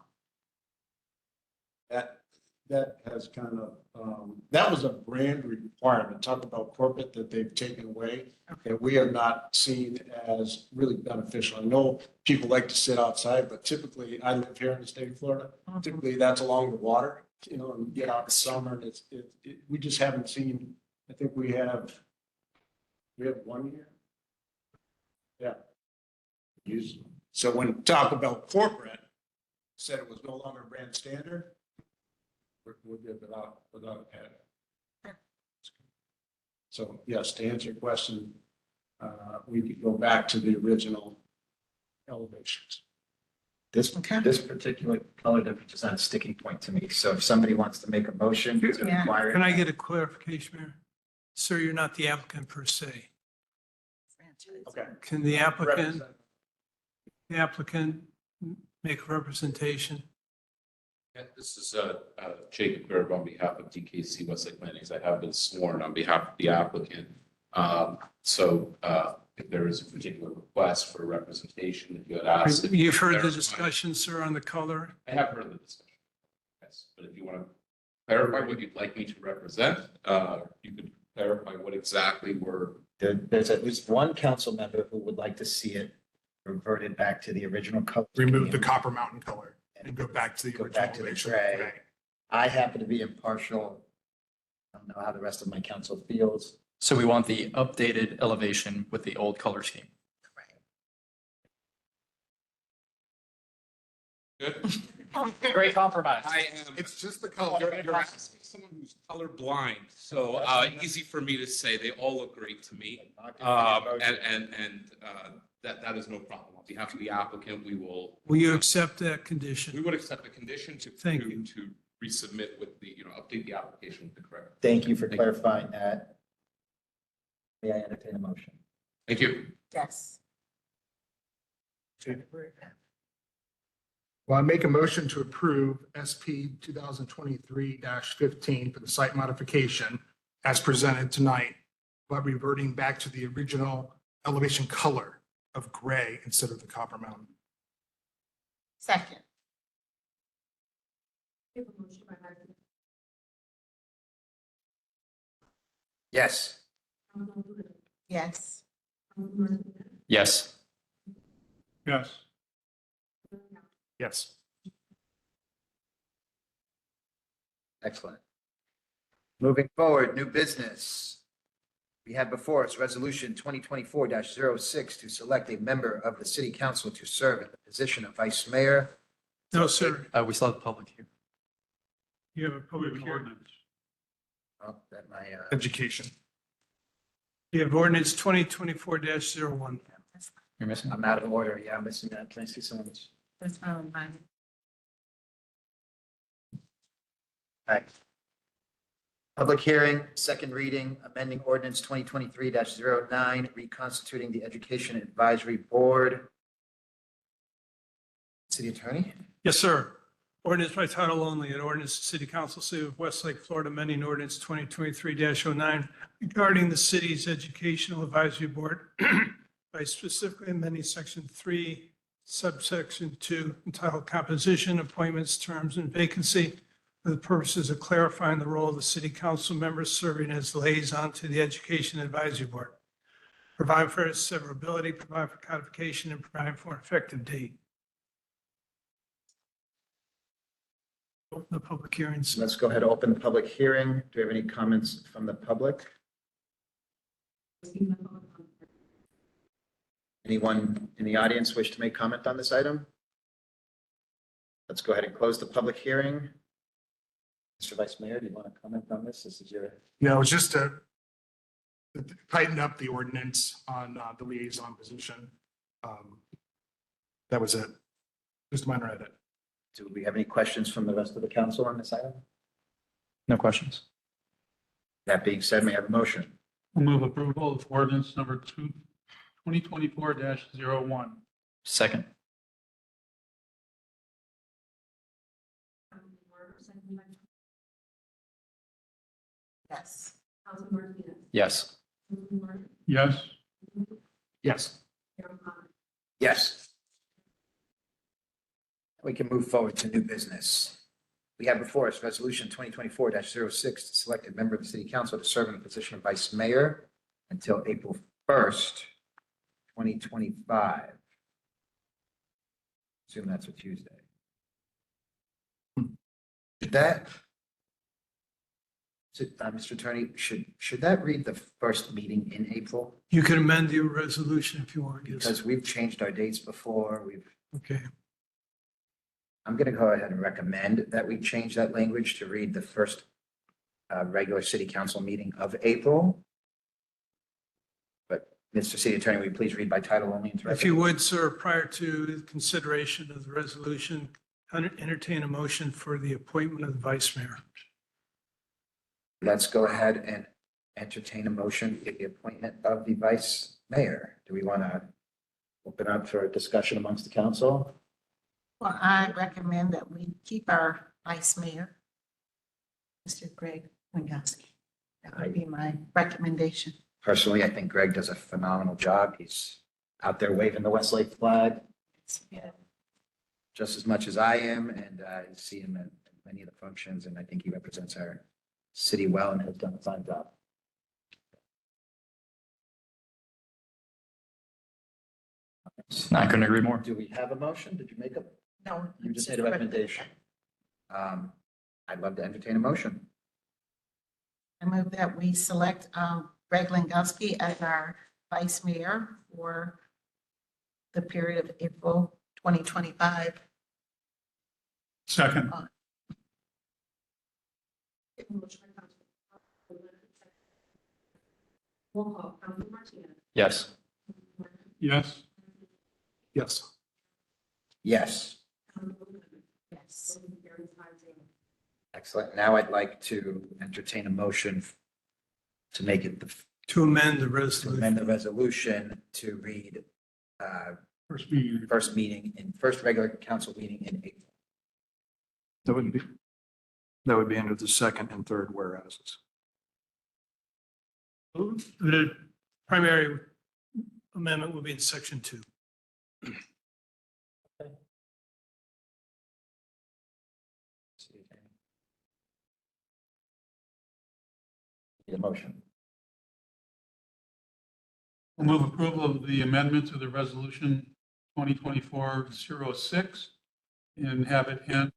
That has kind of, that was a brand requirement, talk about corporate that they've taken away, that we have not seen as really beneficial. I know people like to sit outside, but typically, I live here in the state of Florida, typically that's along the water, and get out in summer, and we just haven't seen, I think we have 1 year. Yeah. So when Taco Bell corporate said it was no longer brand standard, we're good without adding. So yes, to answer your question, we could go back to the original elevations. This particular color difference is not a sticking point to me. So if somebody wants to make a motion to Yeah. require. Can I get a clarification, Mayor? Sir, you're not the applicant per se. Okay. Can the applicant make a representation? Yeah, this is Jacob Gerb on behalf of DKC Westlake Plannings. I have been sworn on behalf of the applicant. If there is a particular request for representation, if you had asked. You've heard the discussion, sir, on the color? I have heard the discussion. Yes, but if you want to clarify what you'd like me to represent, you could clarify what exactly we're. There's at least one council member who would like to see it reverted back to the original color. Remove the scheme copper mountain color and go back to the Go original back to the elevation. gray. I happen to be impartial. I don't know how the rest of my council feels. So we want the updated elevation with the old color scheme. Good. Great compromise. I am. It's just the color. You're asking someone who's colorblind, so easy for me to say. They all look great to me. That is no problem. On behalf of the applicant, we will. Will you accept that condition? We would accept the condition to. Thank you. To resubmit with the, update the application with the correct. Thank you for clarifying that. May I entertain a motion? Thank you. Yes. Well, I make a motion to approve SP 2023-15 for the site modification as presented tonight, but reverting back to the original elevation color of gray instead of the copper mountain. Second. We have a motion by Martin. Yes. Councilman Blumenauer. Yes. Councilman Martinez. Yes. Yes. Yes. Excellent. Moving forward, new business. We have before us Resolution 2024-06 to select a member of the City Council to serve in the position of Vice Mayor. No, sir. We still have the public here. You have a We public have an hearing. ordinance. Oh, that my, Education. You have ordinance 2024-01. You're missing? I'm out of order. Yeah, I'm missing that. Can I see someone's? That's fine. All right. Public hearing, second reading, amending ordinance 2023-09, reconstituting the Education Advisory Board. City Attorney? Yes, sir. Ordinance by title only, an ordinance to City Council, City of Westlake, Florida, amending ordinance 2023-09 regarding the city's Educational Advisory Board by specifically amending section 3, subsection 2, entitled Composition, Appointments, Terms, and Vacancy for the purposes of clarifying the role of the city council members serving as liaison to the Education Advisory Board. Provide for its severability, provide for codification, and provide for an effective date. Open the public hearings. Let's go ahead and open the public hearing. Do we have any comments from the public? Anyone in the audience wish to make comment on this item? Let's go ahead and close the public hearing. Mr. Vice Mayor, do you want to comment on this? This is your. No, it's just to tighten up the ordinance on the liaison position. That was it. Just a minor edit. Do we have any questions from the rest of the council on this item? No questions. That being said, may I have a motion? I'll move approval of ordinance number 2024-01. Second. Yes. Councilman Martinez. Yes. Councilman Martin. Yes. Yes. Mayor O'Connor. Yes. We can move forward to new business. We have before us Resolution 2024-06 to select a member of the City Council to serve in the position of Vice Mayor until April 1st, 2025. Assume that's a Tuesday. Should that, Mr. Attorney, should that read the first meeting in April? You can amend your resolution if you want. Yes. Because we've changed our dates before. Okay. I'm going to go ahead and recommend that we change that language to read the first regular city council meeting of April. But Mr. City Attorney, will you please read by title only? Into If you would, sir, prior to consideration of the resolution, entertain a motion for the appointment of the vice mayor. Let's go ahead and entertain a motion for the appointment of the vice mayor. Do we want to open up for a discussion amongst the council? Well, I recommend that we keep our vice mayor, Mr. Greg Winkowski. That would be my recommendation. Personally, I think Greg does a phenomenal job. He's out there waving the Westlake flag Yeah. just as much as I am, and I see him at many of the functions, and I think he represents our city well and has done a fine job. Not going to agree more. Do we have a motion? Did you make a? No. You just made a recommendation. I'd love to entertain a motion. I move that we select Greg Winkowski as our vice mayor for the period of April 2025. Second. Roll call, Council Martinez. Yes. Yes. Yes. Yes. Yes. Carries 5-0. Excellent. Now I'd like to entertain a motion to make it To amend the to resolution. amend the resolution to read First meeting. first regular council meeting in April. That would be under the second and third whereases. The primary amendment will be in section 2. Need a motion. We'll move approval of the amendment to the resolution 2024-06 and have it end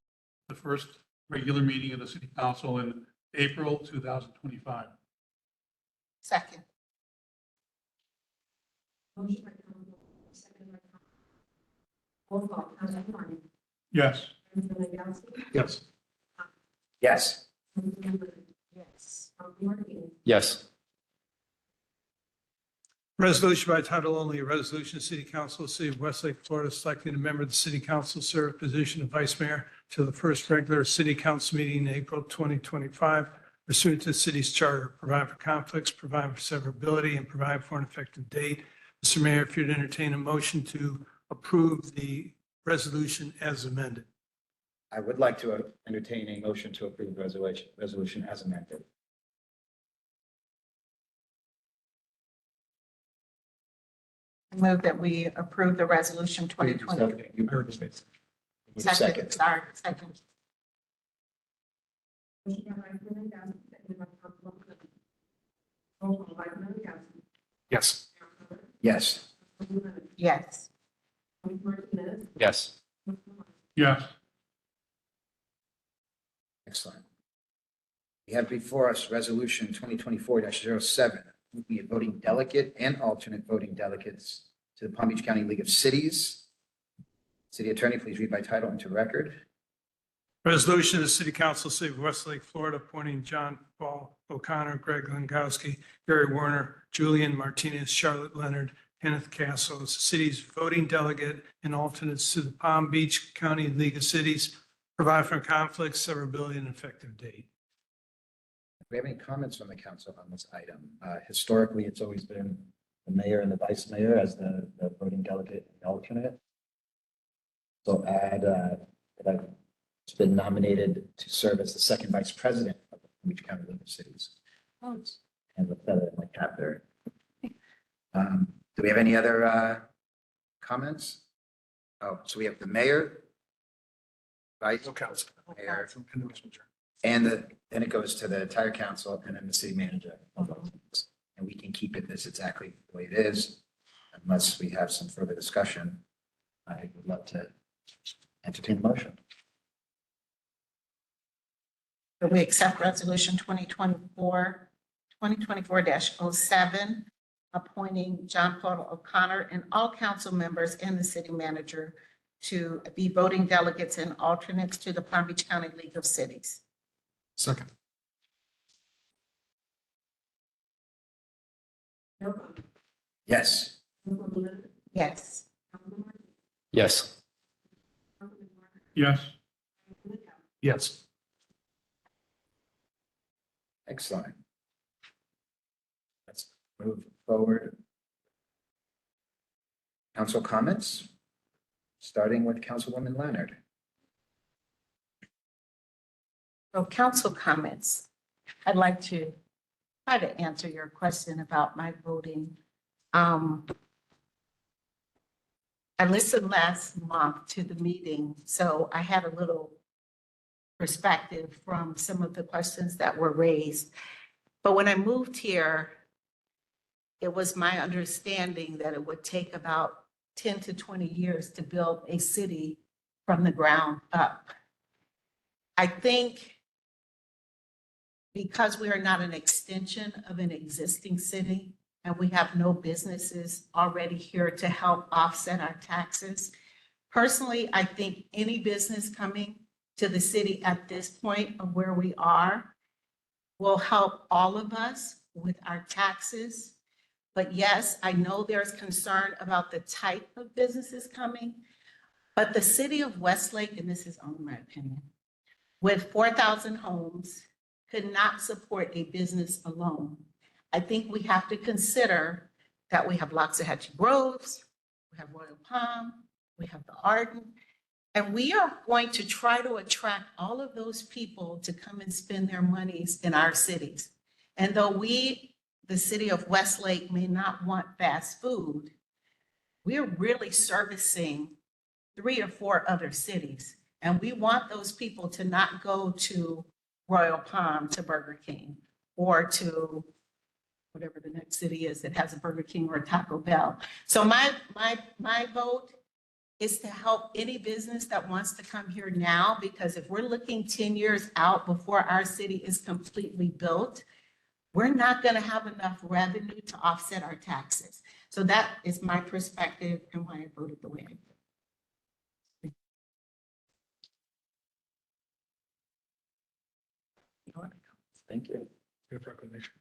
the first regular meeting of the city council in April 2025. Second. Motion by Council, second by Council. Roll call, Council Martin. Yes. Council Legaspi. Yes. Yes. Yes. Council Martinez. Yes. Resolution by title only, a resolution of City Council of the City of Westlake, Florida, selecting a member of the City Council to serve the position of Vice Mayor to the first regular City Council meeting in April 2025, pursuant to the city's charter, provide for conflicts, provide for severability, and provide for an effective date. Mr. Mayor, if you'd entertain a motion to approve the resolution as amended. I would like to entertain a motion to approve the resolution as amended. Move that we approve the resolution 2020. You heard me. Second, sorry, second. Motion by Vice Mayor Legaspi, second by Council Martinez. Roll call, Vice Mayor Legaspi. Yes. Yes. Yes. Council Martinez. Yes. Yes. Excellent. We have before us Resolution 2024-07, be a voting delegate and alternate voting delegates to the Palm Beach County League of Cities. City Attorney, please read by title into record. Resolution of the City Council, City of Westlake, Florida, appointing John Paul O'Connor, Greg Langowski, Gary Werner, Julian Martinez, Charlotte Leonard, Kenneth Castle as the city's voting delegate and alternates to the Palm Beach County League of Cities, provide for conflicts, severability, and effective date. Do we have any comments from the council on this item? Historically, it's always been the mayor and the vice mayor as the voting delegate and alternate. So add that it's been nominated to serve as the second vice president of the Palm Beach County League of Cities. And the feather in my cap there. Do we have any other comments? Oh, so we have the mayor, vice council. mayor, and then it goes to the entire council and then the city manager. And we can keep it this exactly the way it is, unless we have some further discussion. I would love to entertain the motion. That we accept resolution 2024-07, appointing John Paul O'Connor and all council members and the city manager to be voting delegates and alternates to the Palm Beach County League of Cities. Second. Yes. Yes. Yes. Yes. Yes. Excellent. Let's move forward. Council comments, starting with Councilwoman Leonard. So council comments, I'd like to try to answer your question about my voting. I listened last month to the meeting, so I had a little perspective from some of the questions that were raised. But when I moved here, it was my understanding that it would take about 10 to 20 years to build a city from the ground up. I think because we are not an extension of an existing city and we have no businesses already here to help offset our taxes, personally, I think any business coming to the city at this point of where we are will help all of us with our taxes. But yes, I know there's concern about the type of businesses coming, but the city of Westlake, and this is only my opinion, with 4,000 homes, could not support a business alone. I think we have to consider that we have Loxahatchee Groves, we have Royal Palm, we have the Arden, and we are going to try to attract all of those people to come and spend their monies in our cities. And though we, the city of Westlake, may not want fast food, we're really servicing 3 or 4 other cities. And we want those people to not go to Royal Palm, to Burger King, or to whatever the next city is that has a Burger King or a Taco Bell. So my vote is to help any business that wants to come here now, because if we're looking 10 years out before our city is completely built, we're not going to have enough revenue to offset our taxes. So that is my perspective and why I voted the way I did. Thank you. Your proclamation.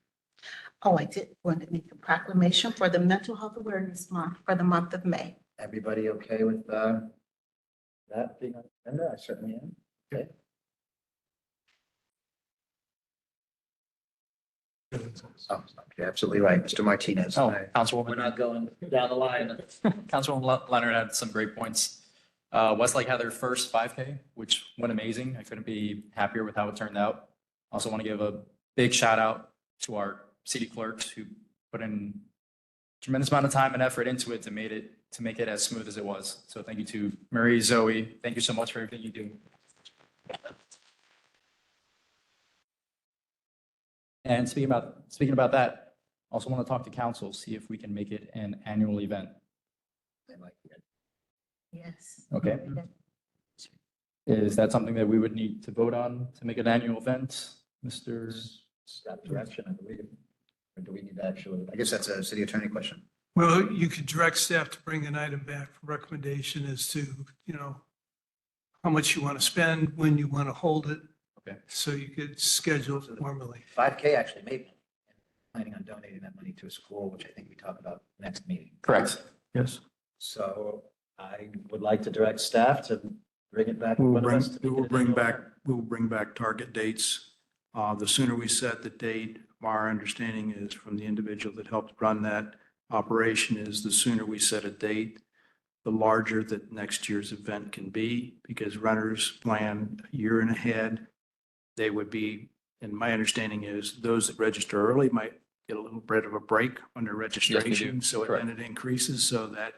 Oh, I did want to make a proclamation for the Mental Health Awareness Month for the month of May. Everybody okay with that being on the agenda? I certainly am. Okay. Oh, you're absolutely right. Mr. Martinez. Oh, We're Councilwoman, not going down the line. Councilwoman Leonard had some great points. Westlake had their first 5K, which went amazing. I couldn't be happier with how it turned out. Also want to give a big shout out to our city clerks who put in a tremendous amount of time and effort into it to make it as smooth as it was. So thank you to Marie, Zoe. Thank you so much for everything you do. And speaking about that, also want to talk to council, see if we can make it an annual event. Yes. Okay. Is that something that we would need to vote on to make an annual event, Mr.? Staff direction, I believe. Or do we need to actually, I guess that's a city attorney question. Well, you could direct staff to bring an item back for recommendation as to, how much you want to spend, when you want to hold it. Okay. So you could schedule it formally. 5K actually made, planning on donating that money to a school, which I think we talk about next meeting. Correct. Yes. So I would like to direct staff to bring it back. in front of us to We will make it bring an back, annual- we will bring back target dates. The sooner we set the date, our understanding is from the individual that helped run that operation is the sooner we set a date, the larger that next year's event can be, because runners plan a year and ahead. They would be, and my understanding is those that register early might get a little bit of a break on their registration. So then it increases so that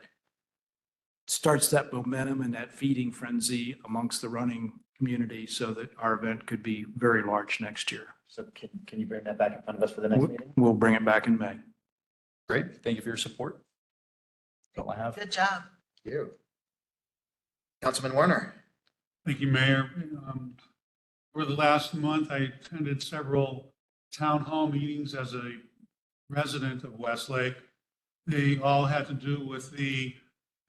starts that momentum and that feeding frenzy amongst the running community so that our event could be very large next year. So can you bring that back in front of us for the next meeting? We'll bring it back in May. Great. Thank you for your support. That's all I have. Good job. Thank you. Councilman Werner. Thank you, Mayor. Over the last month, I attended several town hall meetings as a resident of Westlake. They all had to do with the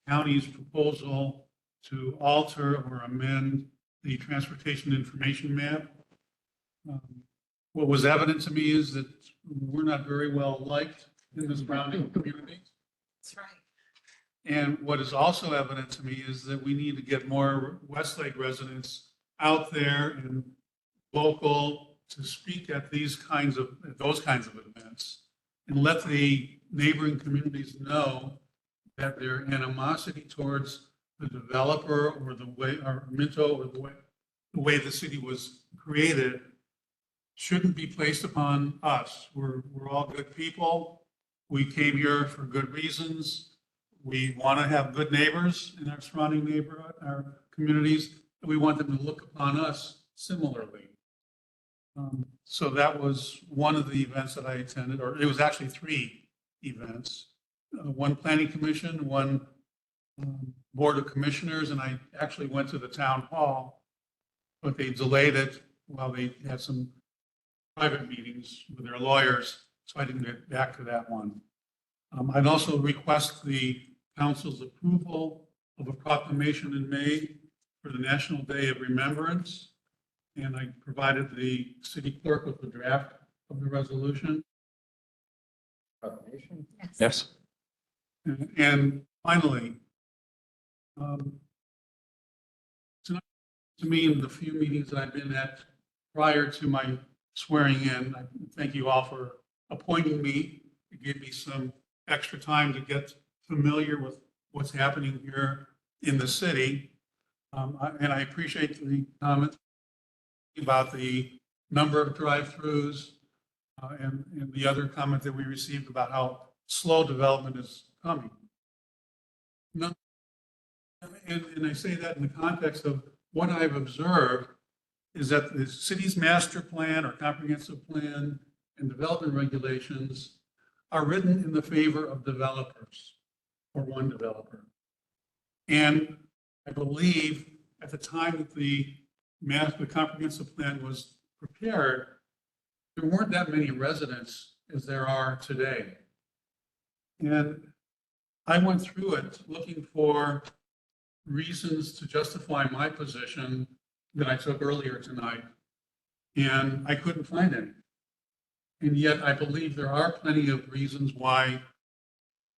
county's proposal to alter or amend the transportation information map. What was evident to me is that we're not very well liked in the surrounding community. That's right. And what is also evident to me is that we need to get more Westlake residents out there and vocal to speak at those kinds of events and let the neighboring communities know that their animosity towards the developer or the way, or Minto, or the way the city was created shouldn't be placed upon us. We're all good people. We came here for good reasons. We want to have good neighbors in our surrounding neighborhood, our communities, and we want them to look upon us similarly. So that was one of the events that I attended, or it was actually 3 events. One planning commission, one board of commissioners, and I actually went to the town hall, but they delayed it while they had some private meetings with their lawyers, so I didn't get back to that one. I'd also request the council's approval of a proclamation in May for the National Day of Remembrance. And I provided the city clerk with the draft of the resolution. Proclamation. Yes. And finally, tonight, to me, in the few meetings I've been at prior to my swearing in, I thank you all for appointing me. It gave me some extra time to get familiar with what's happening here in the city. And I appreciate the comment about the number of drive-throughs and the other comment that we received about how slow development is coming. No, and I say that in the context of what I've observed is that the city's master plan or comprehensive plan and development regulations are written in the favor of developers or one developer. And I believe at the time that the comprehensive plan was prepared, there weren't that many residents as there are today. And I went through it looking for reasons to justify my position that I took earlier tonight, and I couldn't find any. And yet I believe there are plenty of reasons why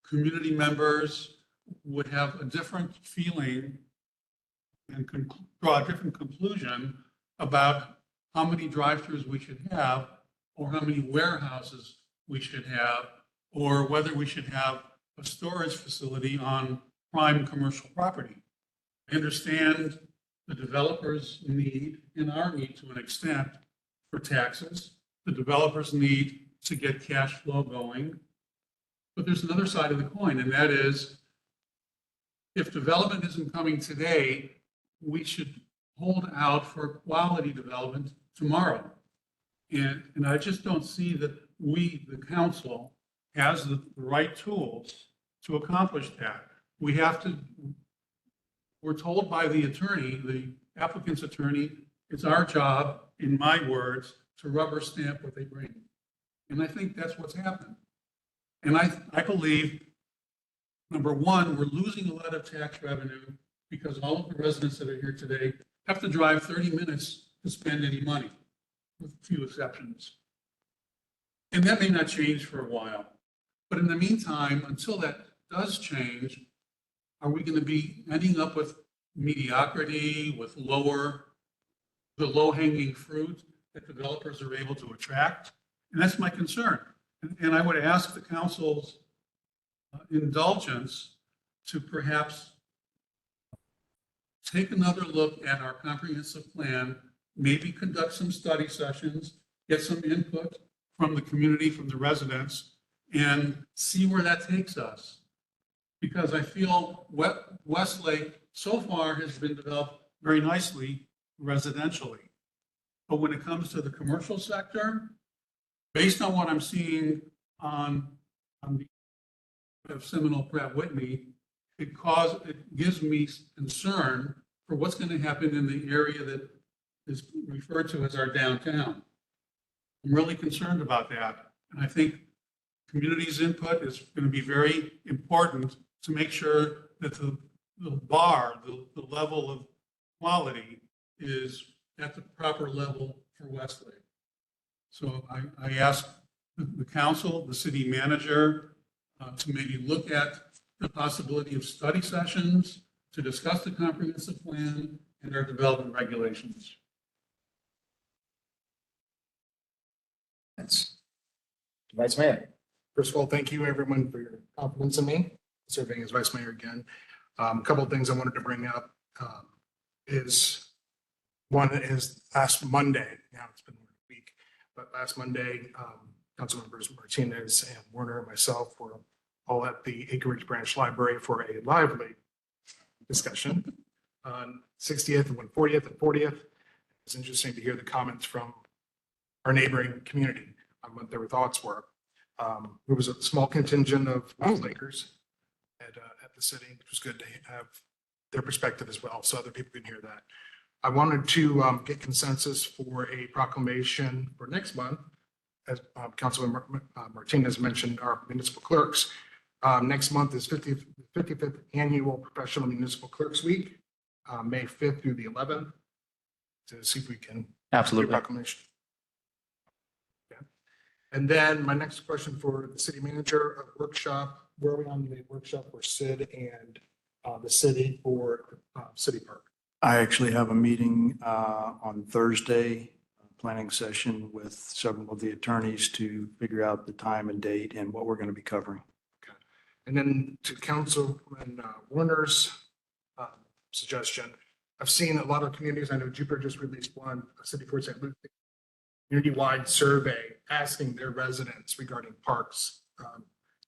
community members would have a different feeling and draw a different conclusion about how many drive-throughs we should have, or how many warehouses we should have, or whether we should have a storage facility on prime commercial property. I understand the developers' need and our need to an extent for taxes. The developers need to get cash flow going. But there's another side of the coin, and that is if development isn't coming today, we should hold out for quality development tomorrow. And I just don't see that we, the council, has the right tools to accomplish that. We have to, we're told by the attorney, the applicant's attorney, it's our job, in my words, to rubber stamp what they bring. And I think that's what's happened. And I believe, number one, we're losing a lot of tax revenue because all of the residents that are here today have to drive 30 minutes to spend any money, with a few exceptions. And that may not change for a while. But in the meantime, until that does change, are we going to be ending up with mediocrity, with the low-hanging fruit that developers are able to attract? And that's my concern. And I would ask the council's indulgence to perhaps take another look at our comprehensive plan, maybe conduct some study sessions, get some input from the community, from the residents, and see where that takes us. Because I feel Westlake so far has been developed very nicely residentially. But when it comes to the commercial sector, based on what I'm seeing on the of Seminole Pratt Whitney, it gives me concern for what's going to happen in the area that is referred to as our downtown. I'm really concerned about that. And I think community's input is going to be very important to make sure that the bar, the level of quality is at the proper level for Westlake. So I ask the council, the city manager, to maybe look at the possibility of study sessions to discuss the comprehensive plan and our development regulations. That's Vice Mayor. First of all, thank you everyone for your confidence in me, serving as Vice Mayor again. A couple of things I wanted to bring up is one is last Monday, now it's been a week, but last Monday, council members Martinez and Warner and myself were all at the Acreage Branch Library for a lively discussion on 60th and 40th and 40th. It's interesting to hear the comments from our neighboring community on what their thoughts were. There was a small contingent of Westlakers at the city, which was good to have their perspective as well, so other people can hear that. I wanted to get consensus for a proclamation for next month. As Councilman Martinez mentioned, our municipal clerks. Next month is 55th Annual Professional Municipal Clerks Week. May 5th through the 11th, to see if we can. Absolutely. Proclamation. Okay. And then my next question for the city manager, a workshop, where are we on the workshop for Sid and the city for City Park? I actually have a meeting on Thursday, a planning session with several of the attorneys to figure out the time and date and what we're going to be covering. Okay. And then to Councilman Warner's suggestion, I've seen a lot of communities, I know Jupiter just released one, a city for St. Lucie, community-wide survey asking their residents regarding parks,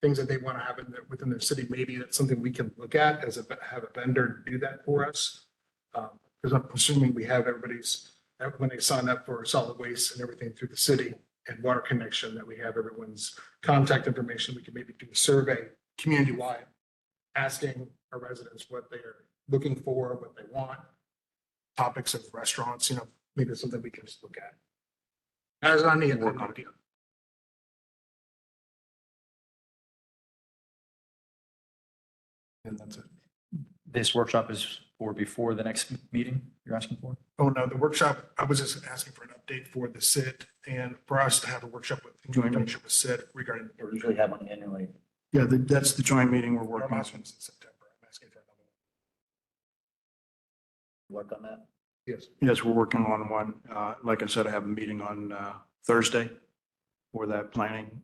things that they want to have within their city. Maybe that's something we can look at as have a vendor do that for us. Because I'm assuming we have when they sign up for solid waste and everything through the city and water connection, that we have everyone's contact information. We can maybe do a survey community-wide, asking our residents what they're looking for, what they want, topics of restaurants, maybe it's something we can just look at. As an idea. And that's it. This workshop is for before the next meeting you're asking for? Oh, no, the workshop, I was just asking for an update for the SID and for us to have a workshop with SID regarding. We usually have one annually. Yeah, that's the joint meeting we're Our working on. last one's in September. I'm asking for another one. Work on that? Yes. Yes, we're working on one. Like I said, I have a meeting on Thursday for that planning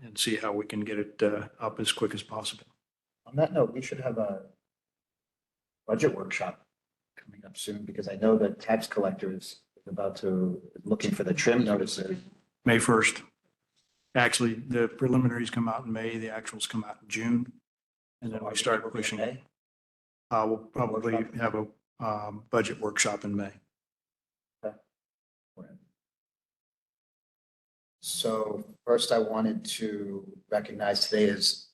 and see how we can get it up as quick as possible. On that note, we should have a budget workshop coming up soon, because I know the tax collector is looking for the trim notices. May 1st. Actually, the preliminaries come out in May, the actuals come out in June. And then we start pushing. We'll probably have a budget workshop in May. So first, I wanted to recognize today is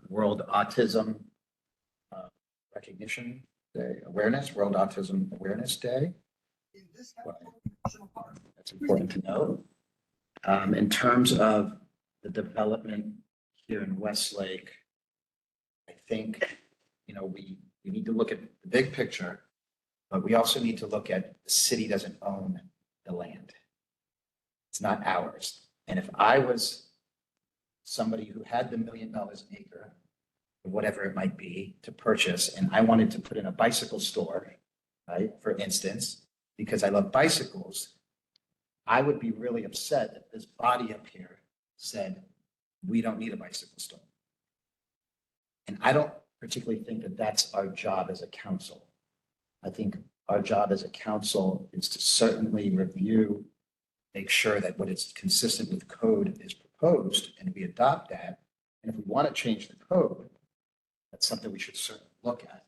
World Autism Recognition Day, World Autism Awareness Day. That's important to know. In terms of the development here in Westlake, I think, we need to look at the big picture, but we also need to look at the city doesn't own the land. It's not ours. And if I was somebody who had the $1 million an acre, or whatever it might be, to purchase, and I wanted to put in a bicycle store, right, for instance, because I love bicycles, I would be really upset if this body up here said, we don't need a bicycle store. And I don't particularly think that that's our job as a council. I think our job as a council is to certainly review, make sure that what is consistent with code is proposed, and we adopt that. And if we want to change the code, that's something we should certainly look at.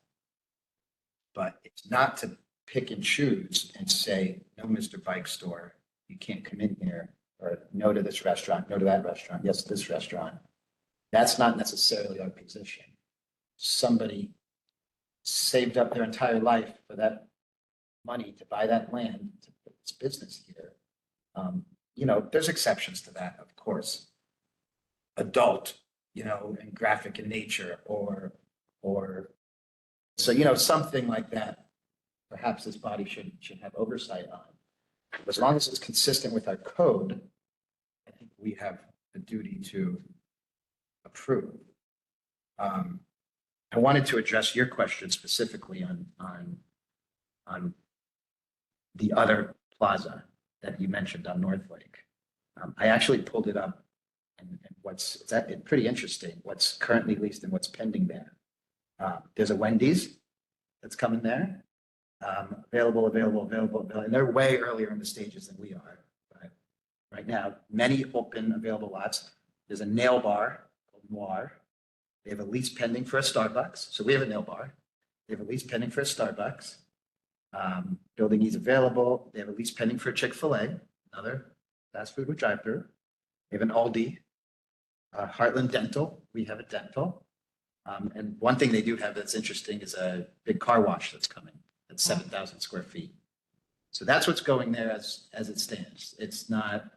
But it's not to pick and choose and say, no, Mr. Bike Store, you can't come in here, or no to this restaurant, no to that restaurant, yes to this restaurant. That's not necessarily our position. Somebody saved up their entire life for that money to buy that land to put this business here. There's exceptions to that, of course. Adult, and graphic in nature, or so, something like that, perhaps this body should have oversight on. As long as it's consistent with our code, I think we have a duty to approve. I wanted to address your question specifically on the other plaza that you mentioned on Northlake. I actually pulled it up, and it's pretty interesting what's currently leased and what's pending there. There's a Wendy's that's coming there, available, and they're way earlier in the stages than we are. But right now, many open available lots. There's a nail bar called Noir. They have a lease pending for a Starbucks. So we have a nail bar. They have a lease pending for a Starbucks. Building is available. They have a lease pending for a Chick-fil-A, another fast food with drive-through. They have an Aldi, Heartland Dental. We have a dental. And one thing they do have that's interesting is a big car wash that's coming at 7,000 square feet. So that's what's going there as it stands. It's not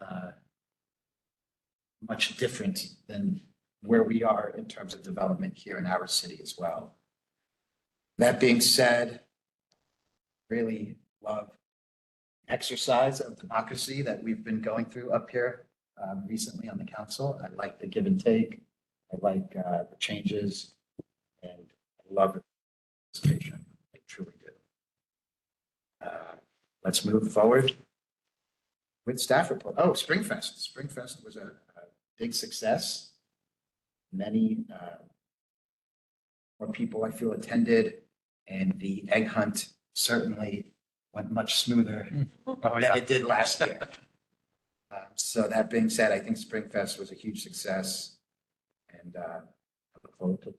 much different than where we are in terms of development here in our city as well. That being said, really love exercise of democracy that we've been going through up here recently on the council. I like the give and take. I like the changes, and I love the participation. I truly do. Let's move forward with staff report. Oh, Springfest. Springfest was a big success. Many more people I feel attended, and the egg hunt certainly went much smoother than it did last year. So that being said, I think Springfest was a huge success, and I look forward to it.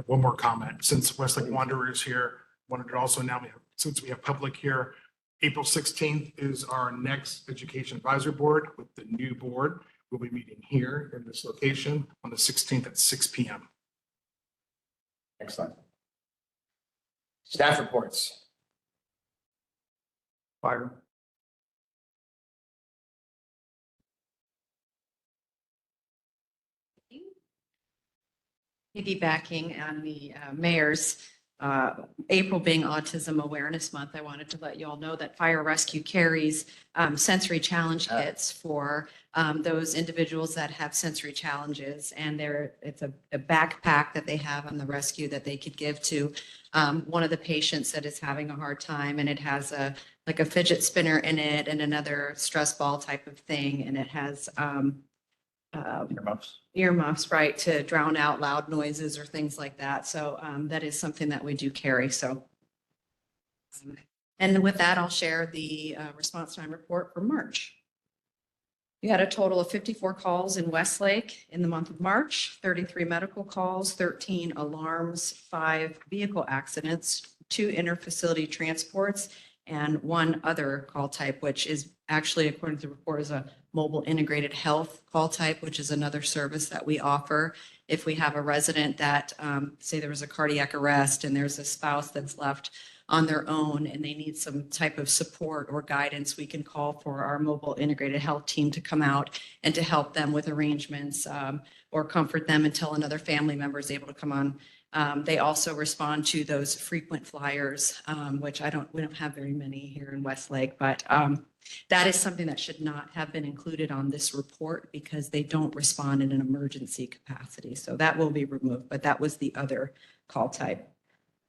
One more comment, since Westlake Wanderer is here, wanted to also now, since we have public here, April 16th is our next Education Advisory Board with the new board. We'll be meeting here in this location on the 16th at 6 p.m. Excellent. Staff reports. Fire. Piggybacking on the mayor's April being Autism Awareness Month, I wanted to let you all know that Fire Rescue carries sensory challenge kits for those individuals that have sensory challenges. And it's a backpack that they have on the rescue that they could give to one of the patients that is having a hard time. And it has like a fidget spinner in it and another stress ball type of thing. And it has earmuffs, right, to drown out loud noises or things like that. So that is something that we do carry. So, and with that, I'll share the response time report for March. We had a total of 54 calls in Westlake in the month of March, 33 medical calls, 13 alarms, 5 vehicle accidents, 2 interfacility transports, and 1 other call type, which is actually, according to the report, is a mobile integrated health call type, which is another service that we offer. If we have a resident that, say there was a cardiac arrest and there's a spouse that's left on their own and they need some type of support or guidance, we can call for our mobile integrated health team to come out and to help them with arrangements or comfort them until another family member is able to come on. They also respond to those frequent flyers, which we don't have very many here in Westlake, but that is something that should not have been included on this report because they don't respond in an emergency capacity. So that will be removed, but that was the other call type.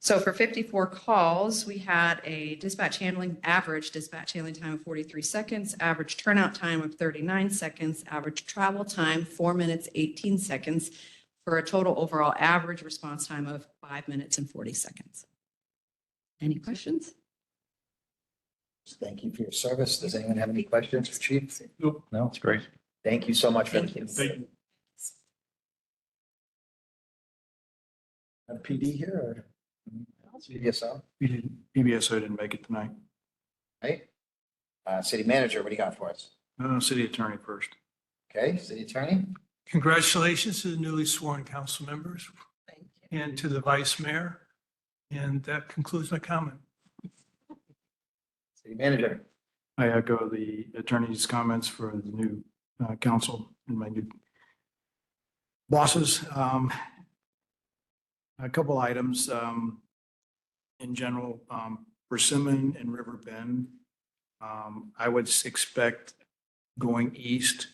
So for 54 calls, we had a average dispatch handling time of 43 seconds, average turnout time of 39 seconds, average travel time, 4 minutes, 18 seconds, for a total overall average response time of 5 minutes and 40 seconds. Any questions? Thank you for your service. Does anyone have any questions for Chief? Nope. No, it's great. Thank you so much for Thank you. Thank a PD here or PDSO, PBSO didn't make it tonight. right? City manager, what do you got for us? City attorney first. Okay, city attorney? Congratulations to the newly sworn council members Thank you. and to the vice mayor. And that concludes my comment. City manager? I echo the attorney's comments for the new council and my new bosses. A couple items in general, Persimmon and River Bend. I would expect going east,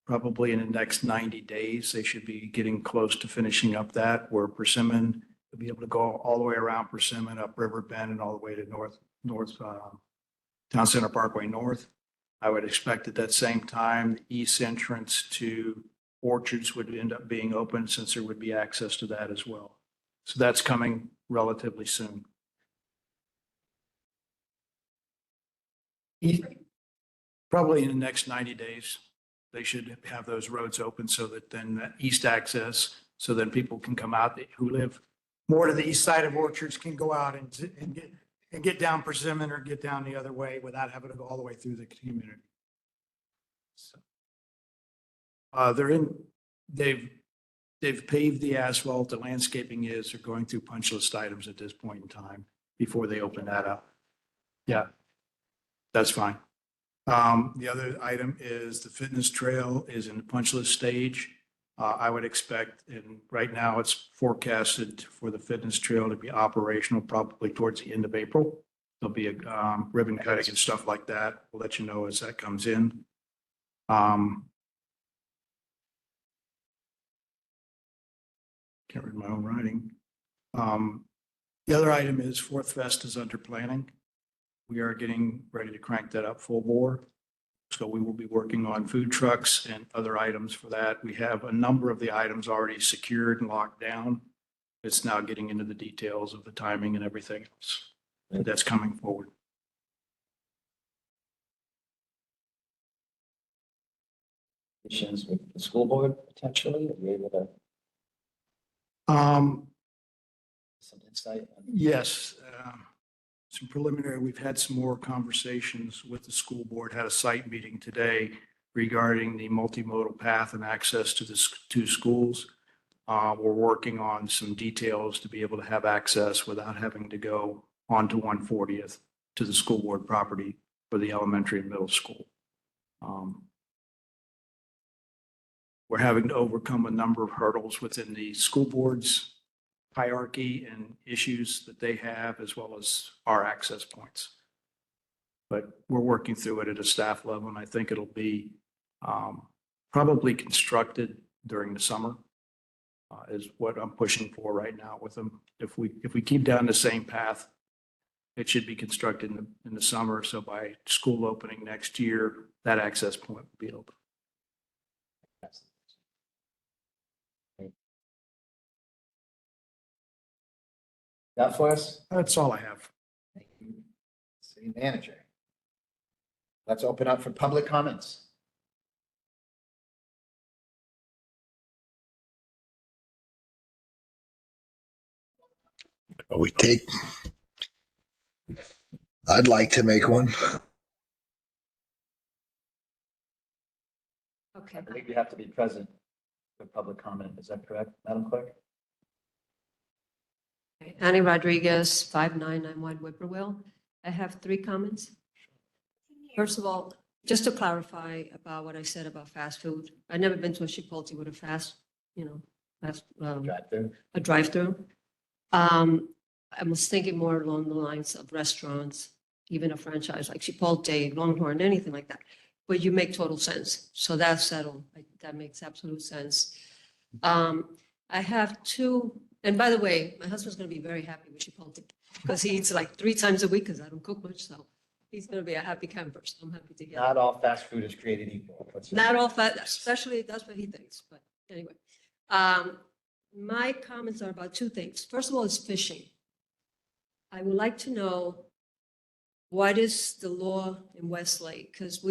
probably in the next 90 days, they should be getting close to finishing up that, where Persimmon will be able to go all the way around Persimmon, up River Bend, and all the way to North Town Center Parkway North. I would expect at that same time, the east entrance to Orchards would end up being open, since there would be access to that as well. So that's coming relatively soon. Probably in the next 90 days, they should have those roads open, so that then that east access, so then people can come out who live more to the east side of Orchards can go out and get down Persimmon or get down the other way without having to go all the way through the community. So, they've paved the asphalt, the landscaping they're going through punch list items at this point in time before they open that up. Yeah, that's fine. The other item is the fitness trail is in the punch list stage. I would expect, and right now it's forecasted for the fitness trail to be operational probably towards the end of April. There'll be a ribbon cutting and stuff like that. We'll let you know as that comes in. Can't read my own writing. The other item is Fourth Fest is under planning. We are getting ready to crank that up full bore. So we will be working on food trucks and other items for that. We have a number of the items already secured and locked down. It's now getting into the details of the timing and everything else that's coming forward. Issues with the school board potentially, are you able to, some insight? Yes, some preliminary, we've had some more conversations with the school board, had a site meeting today regarding the multimodal path and access to the two schools. We're working on some details to be able to have access without having to go onto 140th to the school board property for the elementary and middle school. We're having to overcome a number of hurdles within the school board's hierarchy and issues that they have, as well as our access points. But we're working through it at a staff level, and I think it'll be probably constructed during the summer is what I'm pushing for right now with them. If we keep down the same path, it should be constructed in the summer. So by school opening next year, that access point will be open. That for us? That's all I have. Thank you, city manager. Let's open up for public comments. We take, I'd like to make one. Okay. I believe you have to be present for public comment. Is that correct, Madam Clerk? Annie Rodriguez, 5991 Whippoorwill. I have 3 comments. First of all, just to clarify about what I said about fast food, I've never been to a Chipotle with a fast, Drive-through. a drive-through. I was thinking more along the lines of restaurants, even a franchise like Chipotle, Longhorn, anything like that. But you make total sense. So that's settled. That makes absolute sense. I have 2, and by the way, my husband's going to be very happy with Chipotle because he eats like 3 times a week because I don't cook much. So he's going to be a happy camper. So I'm happy to hear. Not all fast food is created equal. Not all fat, especially that's what he thinks. But anyway, my comments are about 2 things. First of all, is fishing. I would like to know what is the law in Westlake? Because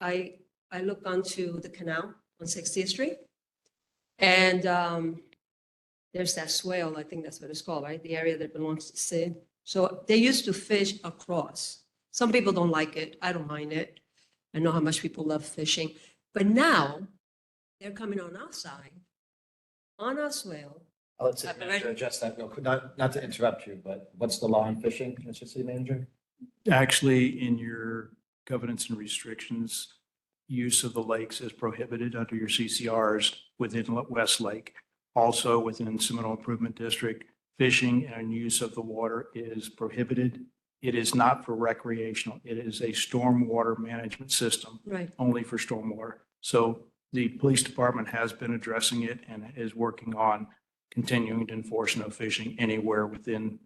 I look onto the canal on 60th Street, and there's that swale, I think that's what it's called, right? The area that belongs to Sid. So they used to fish across. Some people don't like it. I don't mind it. I know how much people love fishing. But now they're coming on our side, on our swale. I'll let city manager address that real quick. Not to interrupt you, but what's the law on fishing, Mr. City Manager? Actually, in your covenants and restrictions, use of the lakes is prohibited under your CCRs within Westlake. Also within Seminole Improvement District, fishing and use of the water is prohibited. It is not for recreational. It is a stormwater management system. Right. Only for stormwater. So the police department has been addressing it and is working on continuing to enforce no fishing anywhere within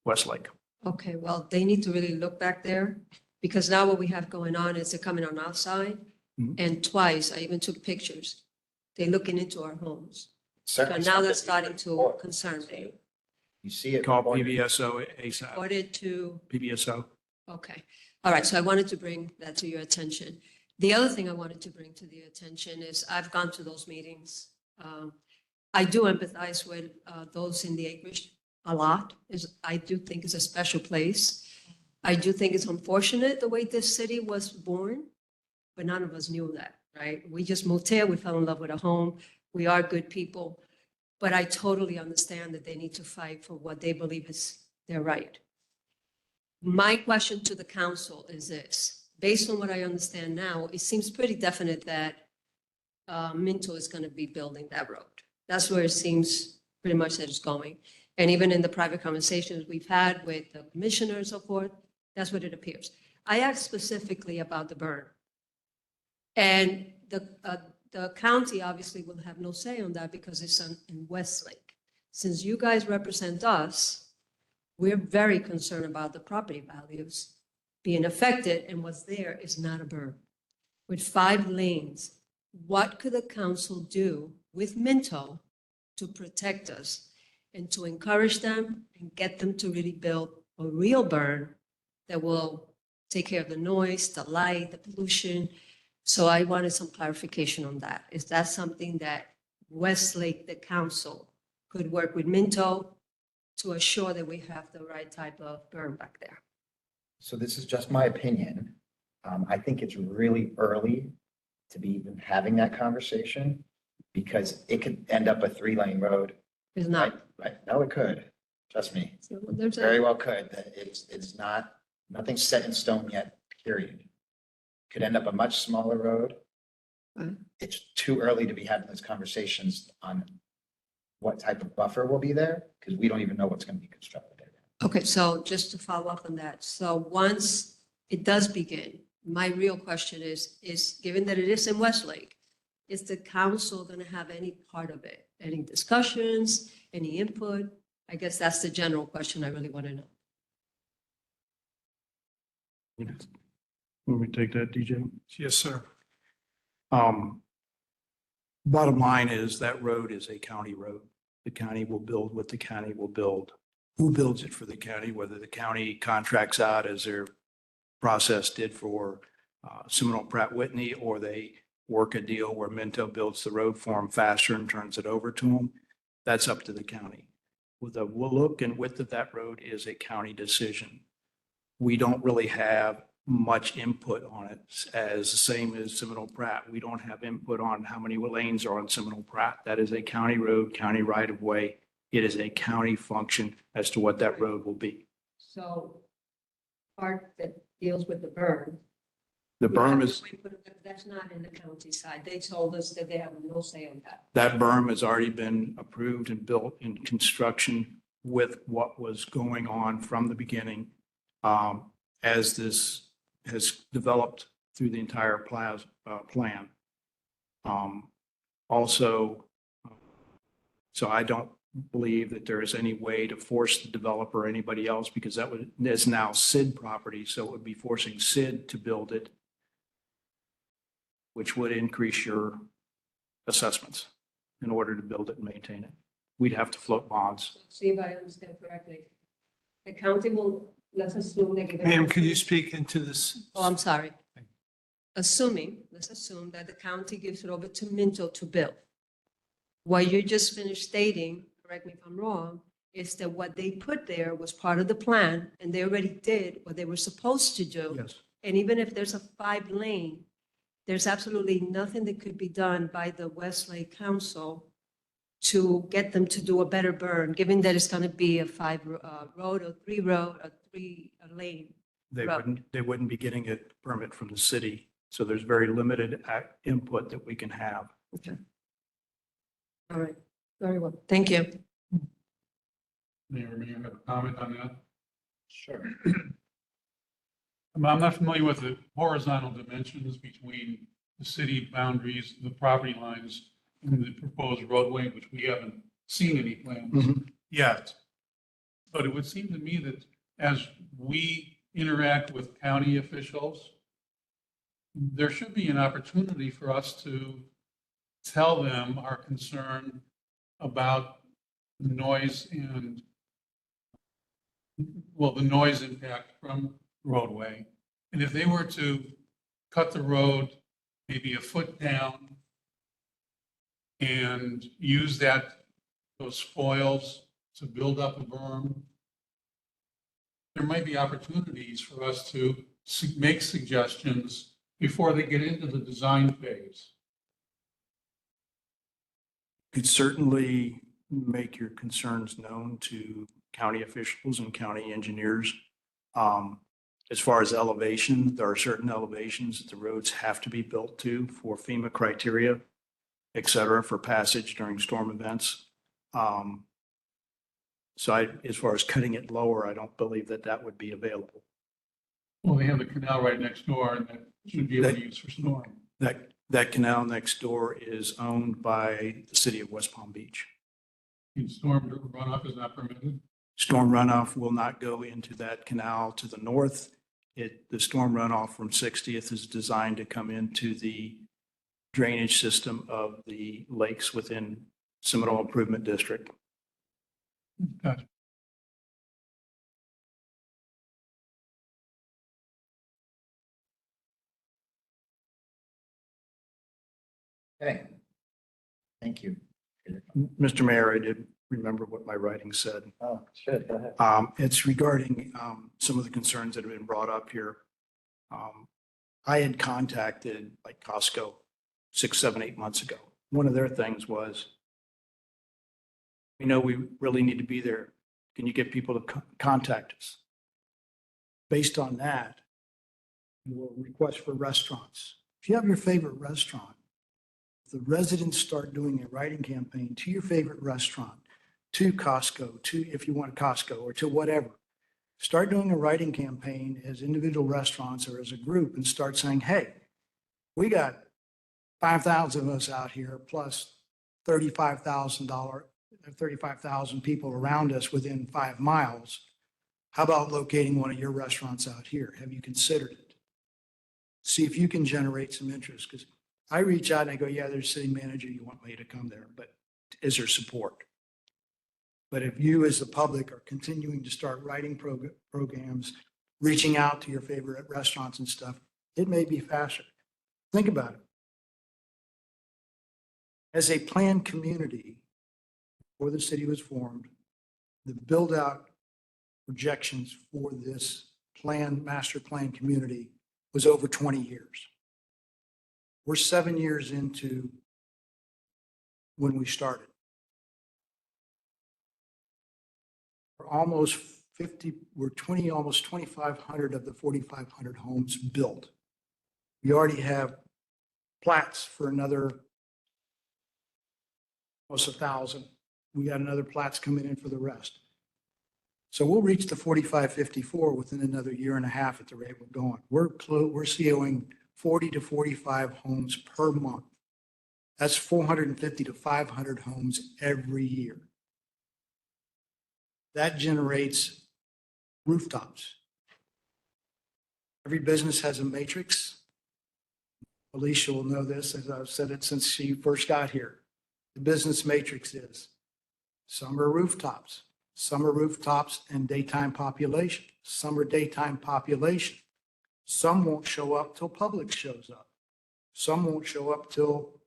Westlake. Okay, well, they need to really look back there because now what we have going on is they're coming on our side. Mhm. And twice, I even took pictures. They're looking into our homes. Certainly So now something that's we starting can to report. concern me. You see it. Call reported. PBSO ASAP. Ordered to, PBSO. okay. All right, so I wanted to bring that to your attention. The other thing I wanted to bring to the attention is I've gone to those meetings. I do empathize with those in the acreage a lot. I do think it's a special place. I do think it's unfortunate the way this city was born, but none of us knew that, right? We just moved here, we fell in love with a home. We are good people, but I totally understand that they need to fight for what they believe is their right. My question to the council is this: based on what I understand now, it seems pretty definite that Minto is going to be building that road. That's where it seems pretty much that it's going. And even in the private conversations we've had with the commissioner and so forth, that's what it appears. I asked specifically about the burn. And the county obviously will have no say on that because it's in Westlake. Since you guys represent us, we're very concerned about the property values being affected, and what's there is not a burn. With 5 lanes, what could the council do with Minto to protect us and to encourage them and get them to really build a real burn that will take care of the noise, the light, the pollution? So I wanted some clarification on that. Is that something that Westlake, the council, could work with Minto to assure that we have the right type of burn back there? So this is just my opinion. I think it's really early to be even having that conversation because it could end up a 3-lane road. It's not. Right? No, it could. Trust me. So there's Very a, well could. It's not, nothing's set in stone yet, period. Could end up a much smaller road. Right. It's too early to be having those conversations on what type of buffer will be there because we don't even know what's going to be constructed there. okay, so just to follow up on that. So once it does begin, my real question is given that it is in Westlake, is the council going to have any part of it? Any discussions, any input? I guess that's the general question I really want to know. Let me take that, DJ. Yes, sir. Bottom line is that road is a county road. The county will build what the county will build. Who builds it for the county, whether the county contracts out as their process did for Seminole Pratt Whitney, or they work a deal where Minto builds the road for them faster and turns it over to them. That's up to the county. With the look and width of that road is a county decision. We don't really have much input on it, as the same as Seminole Pratt. We don't have input on how many lanes are on Seminole Pratt. That is a county road, county right of way. It is a county function as to what that road will be. So part that deals with the burn. The berm is, That's not in the county side. They told us that they have no say on that. that berm has already been approved and built in construction with what was going on from the beginning. As this has developed through the entire plan. Also, so I don't believe that there is any way to force the developer or anybody else, because that is now SID property, so it would be forcing SID to build it, which would increase your assessments in order to build it and maintain it. We'd have to float bonds. See if I understand correctly. The county will, let's assume they give it. Ma'am, can you speak into this? Oh, I'm sorry. Let's assume that the county gives it over to Minto to build. What you just finished stating, correct me if I'm wrong, is that what they put there was part of the plan and they already did what they were supposed to do. Yes. And even if there's a 5-lane, there's absolutely nothing that could be done by the Westlake Council to get them to do a better burn, given that it's going to be a 5 road or 3 road or 3 lane. They wouldn't be getting a permit from the city. So there's very limited input that we can have. Okay. All right. Very well. Thank you. Mayor, may I have a comment on that? Sure. I'm not familiar with the horizontal dimensions between the city boundaries, the property lines, and the proposed roadway, which we haven't seen any plans yet. But it would seem to me that as we interact with county officials, there should be an opportunity for us to tell them our concern about noise and, well, the noise impact from roadway. And if they were to cut the road maybe a foot down and use those spoils to build up a berm, there might be opportunities for us to make suggestions before they get into the design phase. Could certainly make your concerns known to county officials and county engineers. As far as elevation, there are certain elevations that the roads have to be built to for FEMA criteria. et cetera, for passage during storm events. So as far as cutting it lower, I don't believe that that would be available. Well, they have the canal right next door and that should be able to use for storm. That canal next door is owned by the city of West Palm Beach. And storm runoff is not permitted. Storm runoff will not go into that canal to the north. The storm runoff from 60th is designed to come into the drainage system of the lakes within Seminole Improvement District. Gotcha. Okay. Thank you. Mr. Mayor, I did remember what my writing said. Oh, sure, go ahead. It's regarding some of the concerns that have been brought up here. I had contacted like Costco 6, 7, 8 months ago. One of their things was, we know we really need to be there. Can you get people to contact us? Based on that, we'll request for restaurants. If you have your favorite restaurant, the residents start doing a writing campaign to your favorite restaurant, to Costco, to if you want Costco or to whatever. Start doing a writing campaign as individual restaurants or as a group and start saying, hey, we got 5,000 of us out here plus $35,000 people around us within 5 miles. How about locating one of your restaurants out here? Have you considered it? See if you can generate some interest, because I reach out and I go, yeah, there's a city manager, you want me to come there, but is there support? But if you as the public are continuing to start writing programs, reaching out to your favorite restaurants and stuff, it may be faster. Think about it. As a planned community, before the city was formed, the build out projections for this master plan community was over 20 years. We're 7 years into when we started. We're almost 50, we're 20, almost 2,500 of the 4,500 homes built. We already have plats for another almost 1,000. We got another plats coming in for the rest. So we'll reach the 4,554 within another year and a half at the rate we're going. We're COing 40 to 45 homes per month. That's 450 to 500 homes every year. That generates rooftops. Every business has a matrix. Alicia will know this, as I've said it since she first got here. The business matrix is some are rooftops and daytime population. Some are daytime population. Some won't show up till Publix shows up. Some won't show up till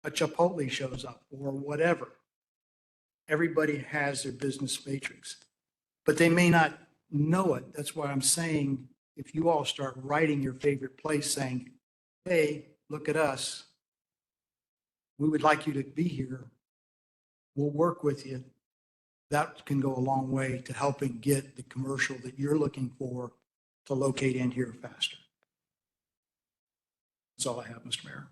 a Chipotle shows up or whatever. Everybody has their business matrix, but they may not know it. That's why I'm saying, if you all start writing your favorite place saying, hey, look at us. We would like you to be here. We'll work with you. That can go a long way to helping get the commercial that you're looking for to locate in here faster. That's all I have, Mr. Mayor.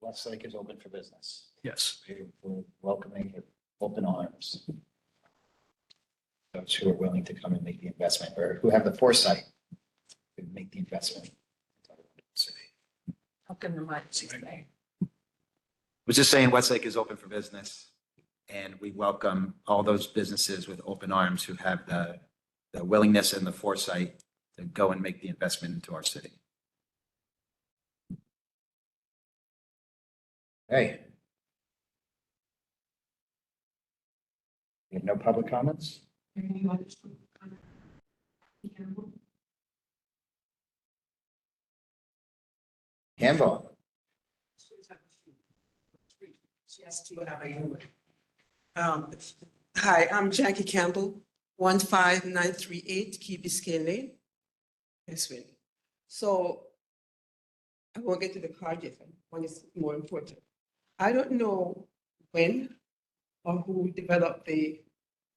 Westlake is open for business. Yes. We're welcoming it, open arms. Those who are willing to come and make the investment, or who have the foresight to make the investment. How can the mic say? Was just saying Westlake is open for business, and we welcome all those businesses with open arms who have the willingness and the foresight to go and make the investment into our city. Hey. We have no public comments? Campbell. Hi, I'm Jackie Campbell, 15938 Key Biscayne Lane. Yes, win. So I won't get to the card yet. One is more important. I don't know when or who developed the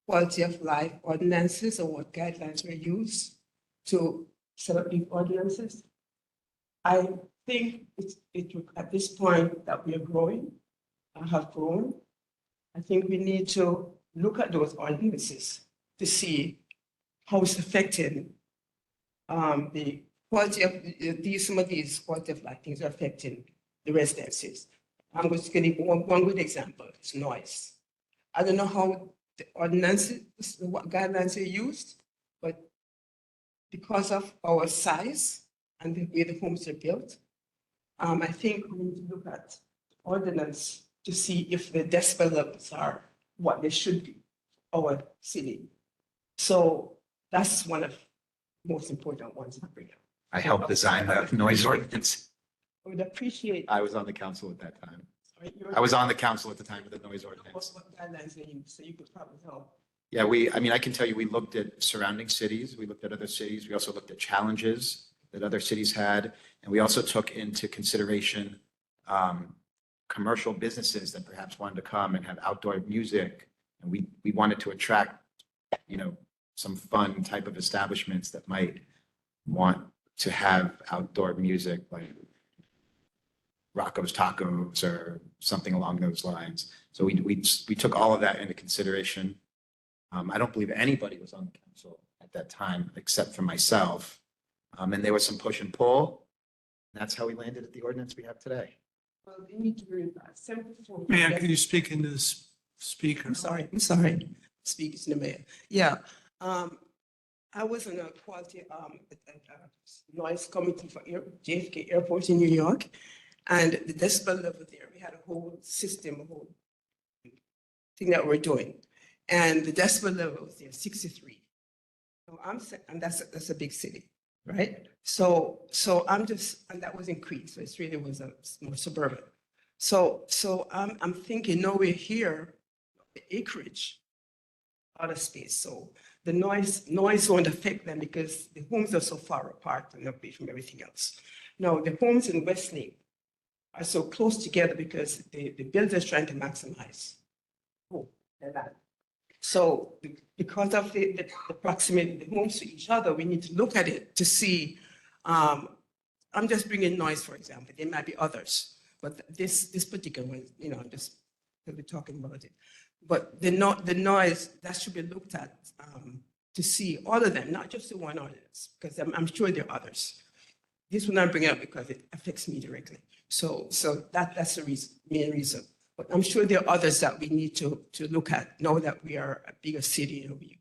quality of life ordinances or what guidelines were used to set up these ordinances. I think it at this point that we are growing, have grown. I think we need to look at those ordinances to see how it's affecting the quality of some of these quality of life things are affecting the residences. I'm just going to give one good example. It's noise. I don't know how the ordinances, what guidelines are used, but because of our size and the way the homes are built, I think we need to look at ordinance to see if the decibel levels are what they should be, our city. So that's one of the most important ones I bring up. I helped design the noise ordinance. I would appreciate. I was on the council at that time. Sorry, I was on the council at the time of the noise ordinance. What guidelines they use, so you could probably help. Yeah, I mean, I can tell you, we looked at surrounding cities, we looked at other cities, we also looked at challenges that other cities had, and we also took into consideration commercial businesses that perhaps wanted to come and have outdoor music. And we wanted to attract, some fun type of establishments that might want to have outdoor music, like Rocco's Tacos or something along those lines. So we took all of that into consideration. I don't believe anybody was on the council at that time, except for myself. And there was some push and pull. That's how we landed at the ordinance we have today. Well, they need to bring that 74. Mayor, can you speak into this speaker? I'm sorry. Speak to the mayor. Yeah. I was on a quality noise committee for JFK Airport in New York. And the decibel level there, we had a whole system, a whole thing that we're doing. And the decibel level was there, 63. So and that's a big city, right? So I'm just, and that was increased. So it really was a more suburban. So I'm thinking, no, we're here, the acreage, out of space. So the noise won't affect them because the homes are so far apart and away from everything else. No, the homes in Westlake are so close together because the builders trying to maximize their land. So because of the proximity of the homes to each other, we need to look at it to see. I'm just bringing noise, for example. There might be others, but this particular one, just we'll be talking about it. But the noise that should be looked at to see all of them, not just the one ordinance, because I'm sure there are others. This one I'm bringing up because it affects me directly. So that's the main reason. But I'm sure there are others that we need to look at now that we are a bigger city and we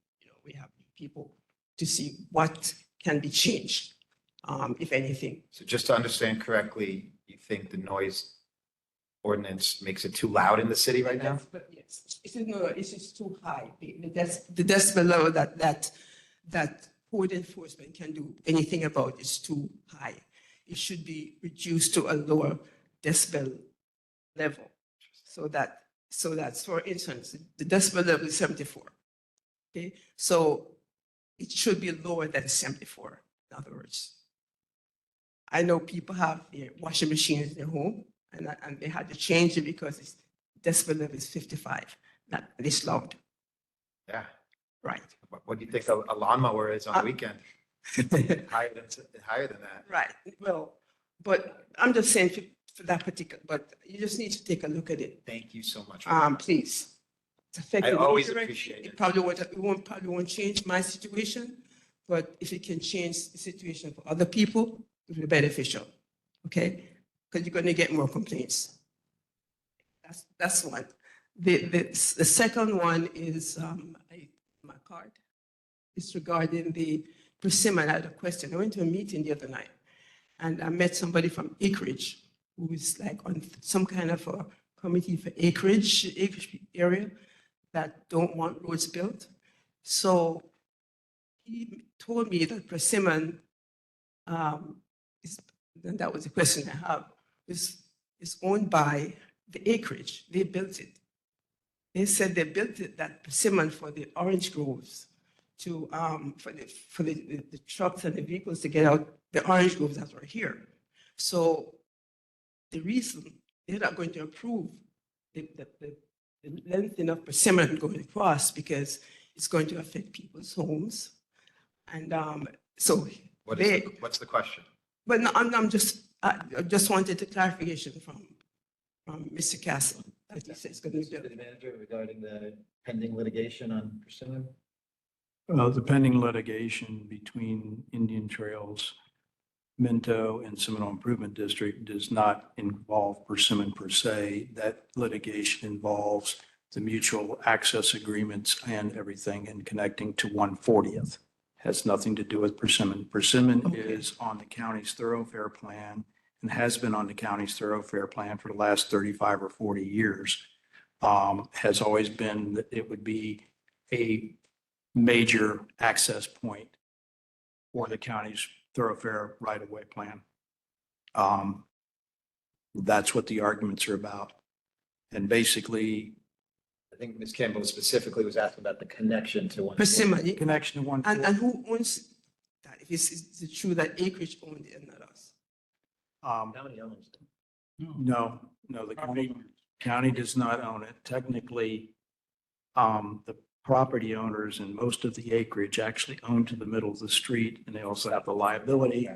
have people to see what can be changed, if anything. So just to understand correctly, you think the noise ordinance makes it too loud in the city right now? But yes, it's just too high. The decibel level that code enforcement can do anything about is too high. It should be reduced to a lower decibel level. So that's, for instance, the decibel level is 74. Okay, so it should be lower than 74, in other words. I know people have their washing machines in their home, and they had to change it because the decibel level is 55, not this loud. Yeah. Right. What do you think a lawnmower is on the weekend? Higher than that. Right. Well, but I'm just saying for that particular, but you just need to take a look at it. Thank you so much. Please. It's affecting I always me directly. appreciate it. Probably won't change my situation, but if it can change the situation for other people, it will be beneficial. Okay? Because you're going to get more complaints. That's one. The second one is my card. It's regarding the persimmon. I had a question. I went to a meeting the other night, and I met somebody from Acreage who is like on some kind of a committee for acreage area that don't want roads built. So he told me that persimmon, and that was the question I have, is owned by the Acreage. They built it. They said they built it, that persimmon, for the orange groves, to for the trucks and the vehicles to get out the orange groves that were here. So the reason they're not going to approve the length enough persimmon going across because it's going to affect people's homes. And so what's the question? But no, I just wanted a clarification from Mr. Castle. that he says going to do. City manager regarding the pending litigation on Persimmon? Well, the pending litigation between Indian Trails, Minto, and Seminole Improvement District does not involve Persimmon per se. That litigation involves the mutual access agreements and everything and connecting to 140th. Has nothing to do with Persimmon. Persimmon is on the county's thoroughfare plan and has been on the county's thoroughfare plan for the last 35 or 40 years. Has always been that it would be a major access point for the county's thoroughfare right-of-way plan. That's what the arguments are about. And basically, I think Ms. Campbell specifically was asking about the connection to 140th. Persimmon. connection to 140th. And who owns that? If is it true that acreage owned it and not us? County owns it. No, the county does not own it. Technically, the property owners and most of the acreage actually own to the middle of the street, and they also have the liability.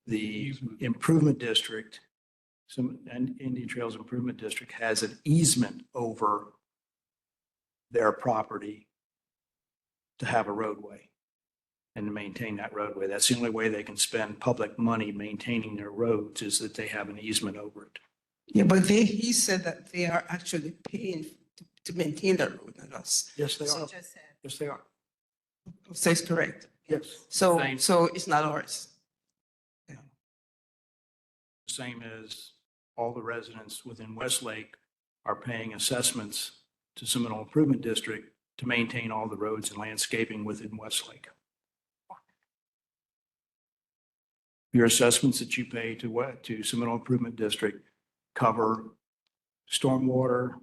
The improvement district, and Indian Trails Improvement District has an easement over their property to have a roadway and to maintain that roadway. That's the only way they can spend public money maintaining their roads, is that they have an easement over it. Yeah, but he said that they are actually paying to maintain the road, not us. Yes, they So- are. Yes, they are. So it's correct. Yes. So, Same. so it's not ours. Same as all the residents within Westlake are paying assessments to Seminole Improvement District to maintain all the roads and landscaping within Westlake. Your assessments that you pay to Seminole Improvement District cover stormwater,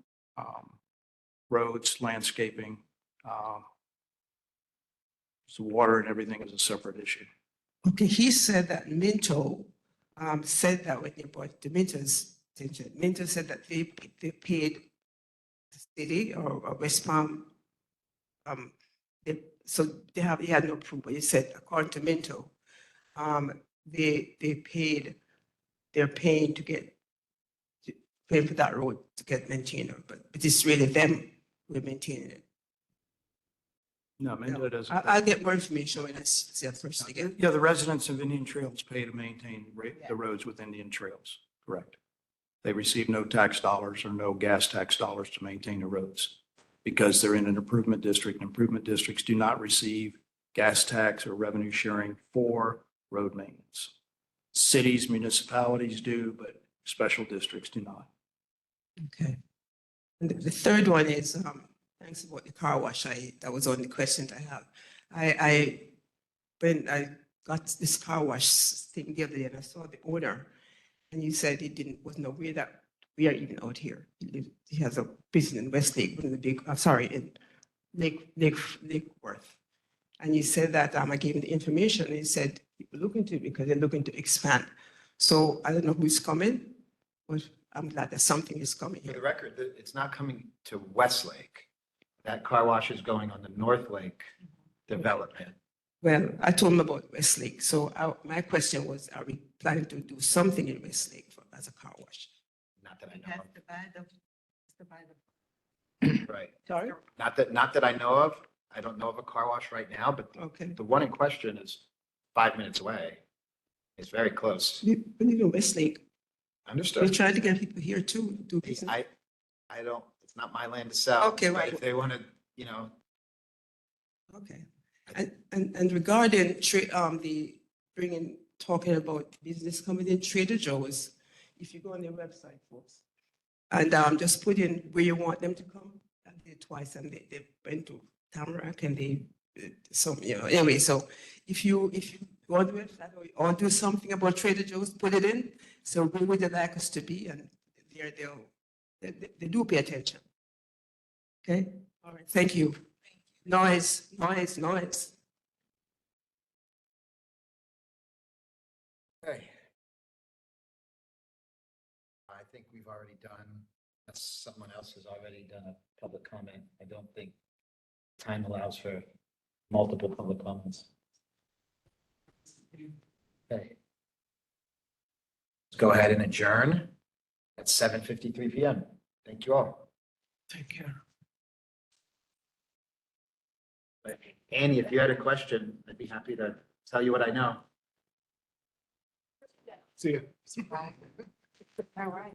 roads, landscaping. So water and everything is a separate issue. Okay, he said that Minto said that when they brought to Minto's attention, Minto said that they paid the city or West Palm. So he had no proof, but he said according to Minto, they're paying paying for that road to get maintained, but it's really them who are maintaining it. No, Minto doesn't. I'll get more information when I see it first again. Yeah, the residents of Indian Trails pay to maintain the roads with Indian Trails, correct? They receive no tax dollars or no gas tax dollars to maintain the roads because they're in an improvement district. Improvement districts do not receive gas tax or revenue sharing for road maintenance. Cities, municipalities do, but special districts do not. Okay. And the third one is, thanks about the car wash. That was on the questions I have. When I got this car wash thing the other day and I saw the owner and you said wasn't aware that we are even out here. He has a business in Westlake, one of the big, in Lake Worth. And you said that I gave him the information and he said, people look into it because they're looking to expand. So I don't know who's coming, but I'm glad that something is coming For the here. record, it's not coming to Westlake. That car wash is going on the North Lake development. Well, I told him about Westlake. So my question was, are we planning to do something in Westlake as a car wash? Not that I He know has to buy the of. Right. Sorry? Not that I know of. I don't know of a car wash right now, but Okay. the one in question is 5 minutes away. It's very close. We live in Westlake. We're Understood. trying to get people here too, to do business. I don't, it's not my land to sell. Okay, but right. If they want to, Okay. And regarding talking about business coming in, Trader Joe's, if you go on their website, folks, and just put in where you want them to come. I did twice and they went to Tamarack and anyway, so if you go on the website or want to do something about Trader Joe's, put it in. So where would they like us to be? And they do pay attention. Okay? All right, thank you. Noise. Okay. I think we've already done, unless someone else has already done a public comment. I don't think time allows for multiple public comments. Okay. Let's go ahead and adjourn at 7:53 PM. Thank you all. Take care. Annie, if you had a question, I'd be happy to tell you what I know. See ya. All right.